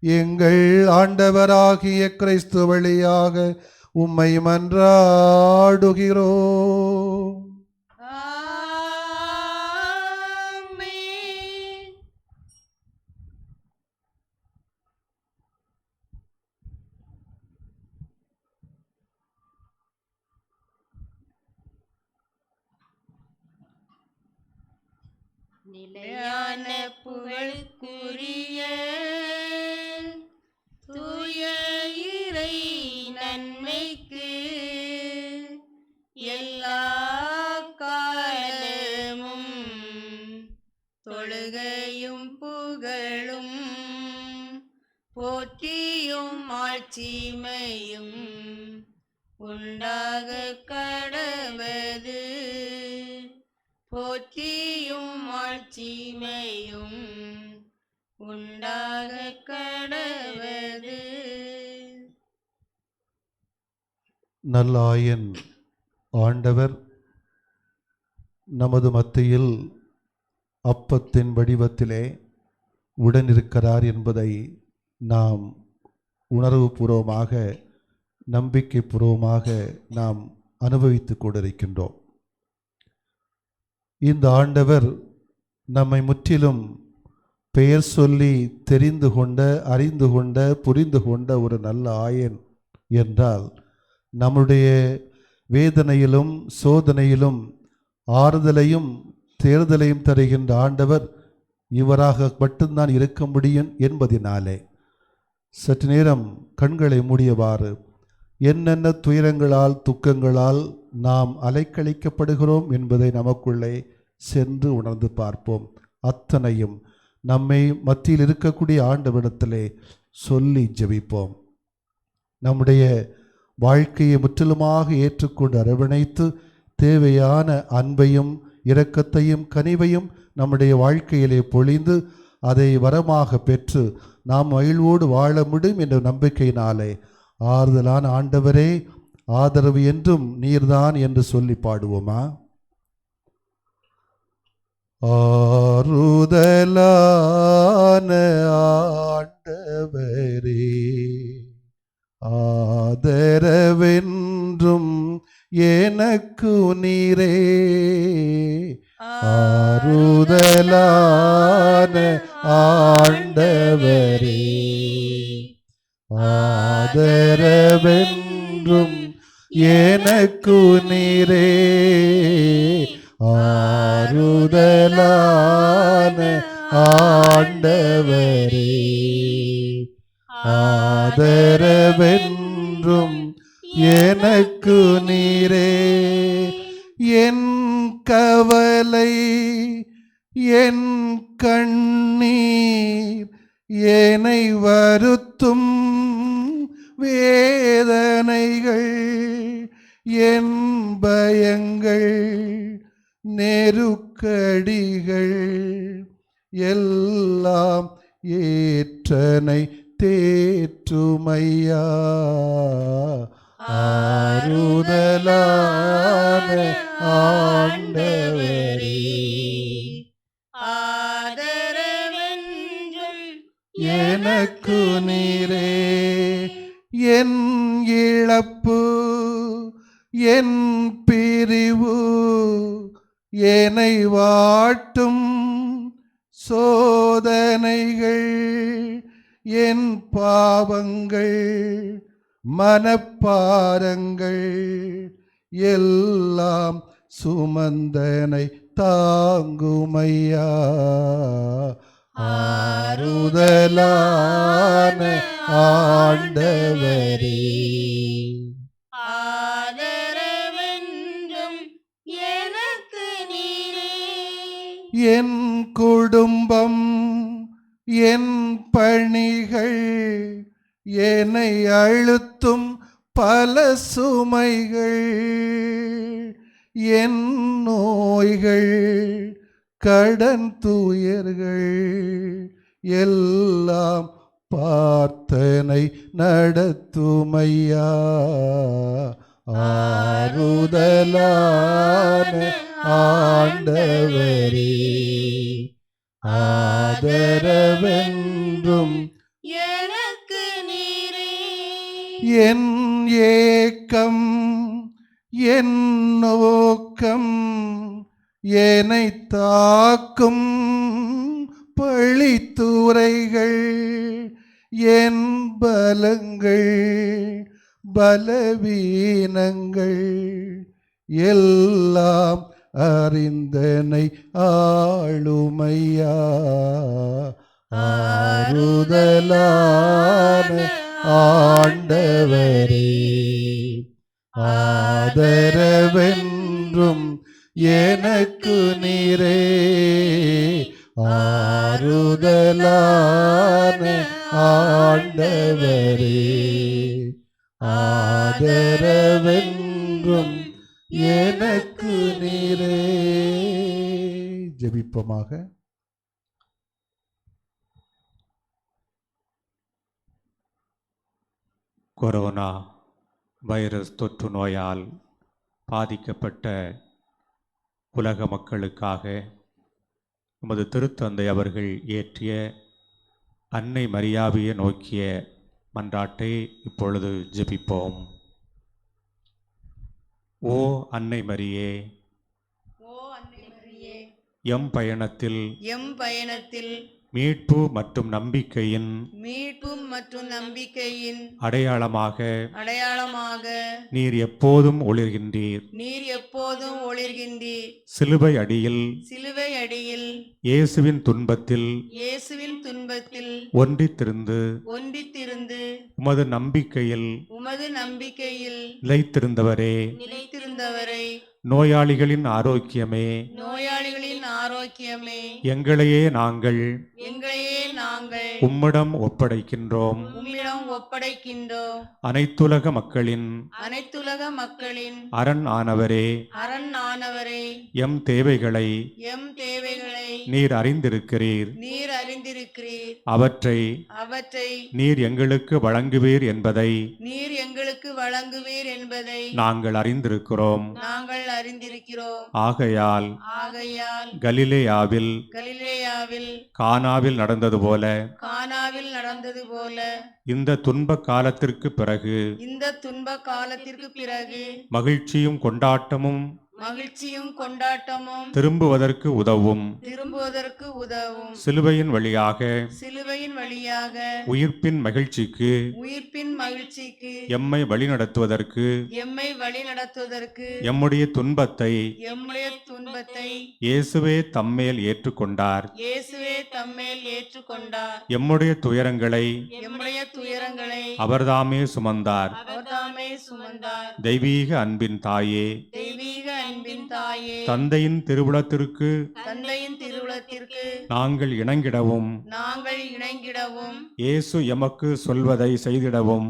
எங்கள் ஆண்டவராகிய கிறிஸ்து வழியாக உம்மை மன்றாடுகிறோம். ஆமென். நிலையான புகழுக்குரிய தூய இறை நன்மைக்கு எல்லா காலமும் தொழுகையும் புகழும் போற்றியும் ஆட்சிமையும் உண்டாக கடவது போற்றியும் ஆட்சிமையும் உண்டாக கடவது. நல்லாயன் ஆண்டவர் நமது மத்தியில் அப்பத்தின் வடிவத்திலே உடனிருக்கிறார் என்பதை நாம் உணர்வுபூர்வமாக நம்பிக்கைபூர்வமாக நாம் அனுபவித்துக் கொண்டிருக்கின்றோம். இந்த ஆண்டவர் நம்மை முற்றிலும் பெயர் சொல்லி தெரிந்து கொண்ட, அறிந்து கொண்ட, புரிந்து கொண்ட ஒரு நல்ல ஆயன் என்றால், நம்முடைய வேதனையிலும் சோதனையிலும் ஆறுதலையும் தேர்தலையும் தருகின்ற ஆண்டவர் இவராக மட்டும்தான் இருக்க முடியும் என்பதினாலே சற்று நேரம் கண்களை மூடியவாறு என்னென்ன துயரங்களால் துக்கங்களால் நாம் அலைக்கழிக்கப்படுகிறோம் என்பதை நமக்குள்ளே சென்று உணர்ந்து பார்ப்போம். அத்தனையும் நம்மை மத்தியில் இருக்கக்கூடிய ஆண்டவரிடத்திலே சொல்லி ஜெபிப்போம். நம்முடைய வாழ்க்கையை முற்றிலுமாக ஏற்றுக்கொண்டு அரவணைத்து தேவையான அன்பையும் இரக்கத்தையும் கனிவையும் நம்முடைய வாழ்க்கையிலே பொழிந்து அதை வரமாக பெற்று நாம் மகிழ்வோடு வாழ முடியும் என்ற நம்பிக்கையினாலே ஆறுதலான ஆண்டவரே ஆதரவு என்றும் நீர்தான் என்று சொல்லி பாடுவோமா? ஆறுதலான ஆண்டவரே ஆதரவென்றும் எனக்கு நீரே. ஆறுதலான ஆண்டவரே ஆதரவென்றும் எனக்கு நீரே. ஆறுதலான ஆண்டவரே ஆதரவென்றும் எனக்கு நீரே. என் கவலை என் கண்ணீர் என்னை வருத்தும் வேதனைகள் என் பயங்கள் நெருக்கடிகள் எல்லாம் ஏற்றனை தேற்றுமையா. ஆறுதலான ஆண்டவரே ஆதரவென்றும் எனக்கு நீரே. என் இழப்பு என் பிரிவு என்னை வாட்டும் சோதனைகள் என் பாவங்கள் மனப்பாரங்கள் எல்லாம் சுமந்தனை தாங்குமையா. ஆறுதலான ஆண்டவரே ஆதரவென்றும் எனக்கு நீரே. என் குடும்பம் என் பணிகள் என்னை அழுத்தும் பல சுமைகள் என் நோய்கள் கடன் துயர்கள் எல்லாம் பார்த்தனை நடத்துமையா. ஆறுதலான ஆண்டவரே ஆதரவென்றும் எனக்கு நீரே. என் ஏக்கம் என் நோக்கம் என்னை தாக்கும் பழித்துரைகள் என் பலங்கள் பலவீனங்கள் எல்லாம் அறிந்தனை ஆளுமையா. ஆறுதலான ஆண்டவரே ஆதரவென்றும் எனக்கு நீரே. ஆறுதலான ஆண்டவரே ஆதரவென்றும் எனக்கு நீரே. ஜெபிப்போமாக. கொரோனா வைரஸ் தொற்று நோயால் பாதிக்கப்பட்ட உலக மக்களுக்காக நமது திருத்தந்தை அவர்கள் இயற்றிய அன்னை மரியாவையை நோக்கிய மன்றாட்டை இப்பொழுது ஜெபிப்போம். ஓ அன்னை மரியே, ஓ அன்னை மரியே, எம் பயணத்தில் எம் பயணத்தில் மீட்பு மற்றும் நம்பிக்கையின் மீட்பு மற்றும் நம்பிக்கையின் அடையாளமாக நீர் எப்போதும் ஒளிர்கின்றீர். நீர் எப்போதும் ஒளிர்கின்றீர். சிலுவை அடியில் சிலுவை அடியில் இயேசுவின் துன்பத்தில் இயேசுவின் துன்பத்தில் ஒன்றித்திருந்து உமது நம்பிக்கையில் நிலைத்திருந்தவரே, நோயாளிகளின் ஆரோக்கியமே, எங்களையே நாங்கள் உம்மிடம் ஒப்படைக்கின்றோம். அனைத்துலக மக்களின் அரண் ஆனவரே, எம் தேவைகளை நீர் அறிந்திருக்கிறீர். அவற்றை நீர் எங்களுக்கு வழங்குவீர் என்பதை நாங்கள் அறிந்திருக்கிறோம். ஆகையால் கலிலேயாவில் கானாவில் நடந்தது போல இந்த துன்ப காலத்திற்கு பிறகு மகிழ்ச்சியும் கொண்டாட்டமும் திரும்புவதற்கு உதவும். சிலுவையின் வழியாக உயிர்ப்பின் மகிழ்ச்சிக்கு எம்மை வழிநடத்துவதற்கு எம்முடைய துன்பத்தை இயேசுவே தம்மேல் ஏற்றுக்கொண்டார். எம்முடைய துயரங்களை அவர்தாமே சுமந்தார். தெய்வீக அன்பின் தாயே, தந்தையின் திருவுளத்திற்கு நாங்கள் இணங்கிடவும் இயேசு எமக்கு சொல்வதை செய்திடவும்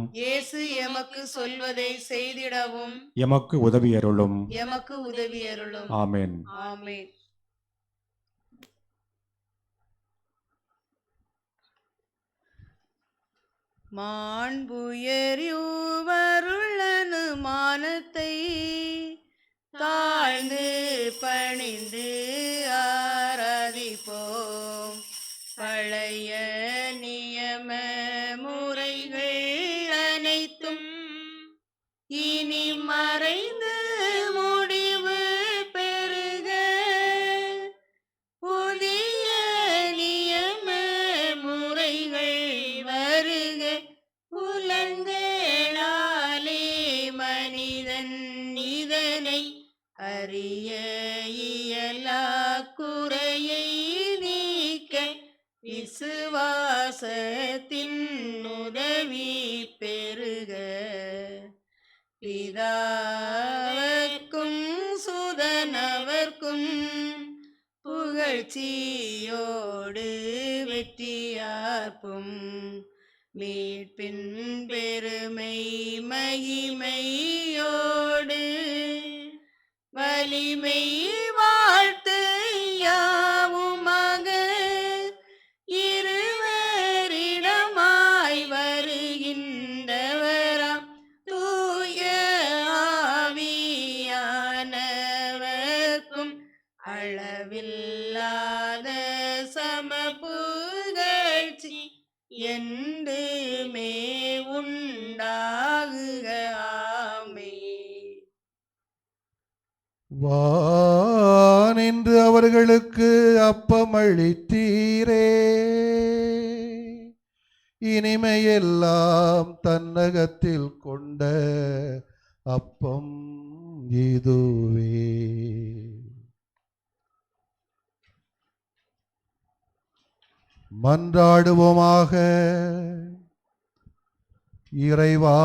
எமக்கு உதவியருளும். ஆமென். மானுயர்வருளனுமானத்தை தாழ்ந்து பணிந்து ஆராதிப்போம். பழைய நியம முறைகள் அனைத்தும் இனி மறைந்து முடிவு பெறுக. புதிய நியம முறைகள் வருக. புலன்களாலே மனிதன் இதனை அறிய இயலா குறையை நீக்க விசுவாசத்தின் உதவி பெறுக. பிதாவர்க்கும் சுதனவர்க்கும் புகழ்ச்சியோடு வெற்றியார்ப்பும் மீட்பின் பெருமை மகிமையோடு வலிமை வாழ்த்து யாவுமாக இருவரிடமாய் வருகின்றவராம் தூய ஆவியானவர்க்கும் அளவில்லாத சமபுகழ்ச்சி என்றுமே உண்டாகுக. ஆமென். வானின்று அவர்களுக்கு அப்பமளித்தீரே, இனிமையெல்லாம் தன்னகத்தில் கொண்ட அப்பம் இதுவே. மன்றாடுவோமாக. இறைவா,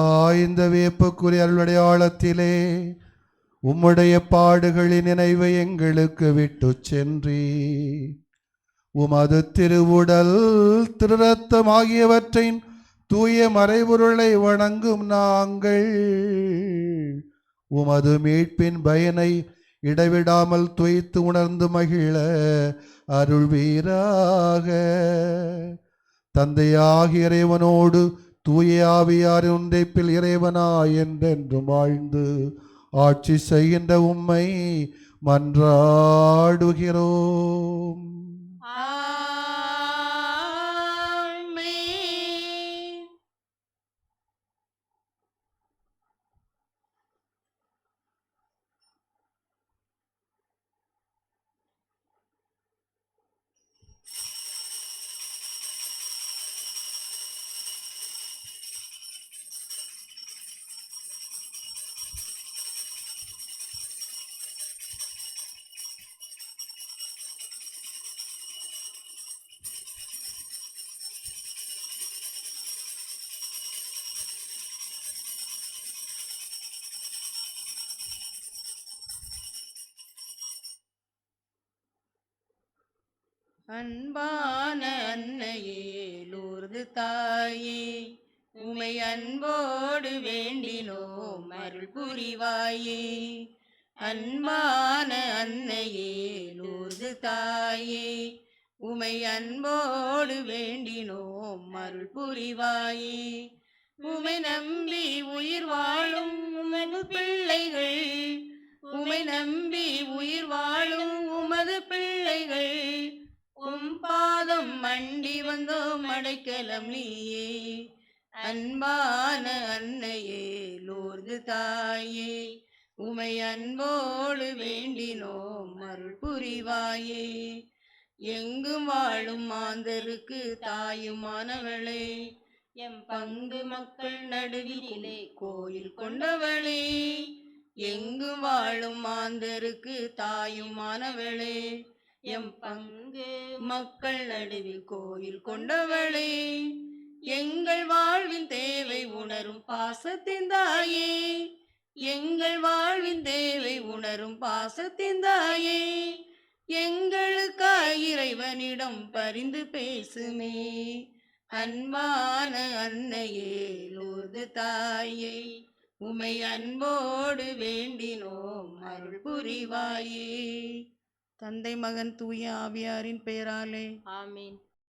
இந்த வியப்புக்குரிய அருளடையாளத்திலே உம்முடைய பாடுகளின் நினைவை எங்களுக்கு விட்டு சென்றி உமது திருவுடல் திருரத்தம் ஆகியவற்றின் தூய மறைபொருளை வணங்கும் நாங்கள் உமது மீட்பின் பயனை இடைவிடாமல் துய்த்து உணர்ந்து மகிழ அருள்வீராக. தந்தையாகிய இறைவனோடு தூய ஆவியாரின் ஒன்றைப்பில் இறைவனாய் என்றென்றும் வாழ்ந்து ஆட்சி செய்கின்ற உம்மை மன்றாடுகிறோம். ஆமென். அன்பான அன்னையே லூர்து தாயே, உமை அன்போடு வேண்டினோம் அருள் புரிவாயே. அன்பான அன்னையே லூர்து தாயே, உமை அன்போடு வேண்டினோம் அருள் புரிவாயே. உமை நம்பி உயிர் வாழும் உமது பிள்ளைகள், உமை நம்பி உயிர் வாழும் உமது பிள்ளைகள், உம் பாதம் மண்டி வந்தோம் அடைக்கலம் நீயே. அன்பான அன்னையே லூர்து தாயே, உமை அன்போடு வேண்டினோம் அருள் புரிவாயே. எங்கும் வாழும் மாந்தருக்கு தாயுமானவளே, எம் பங்கு மக்கள் நடுவிலே கோயில் கொண்டவளே. எங்கும் வாழும் மாந்தருக்கு தாயுமானவளே, எம் பங்கு மக்கள் நடுவில் கோயில் கொண்டவளே. எங்கள் வாழ்வின் தேவை உணரும் பாசத்தின் தாயே, எங்கள் வாழ்வின் தேவை உணரும் பாசத்தின் தாயே. எங்களுக்காய் இறைவனிடம் பரிந்து பேசுமே. அன்பான அன்னையே லூர்து தாயே, உமை அன்போடு வேண்டினோம் அருள் புரிவாயே. தந்தை மகன் தூய ஆவியாரின் பெயராலே ஆமீன்.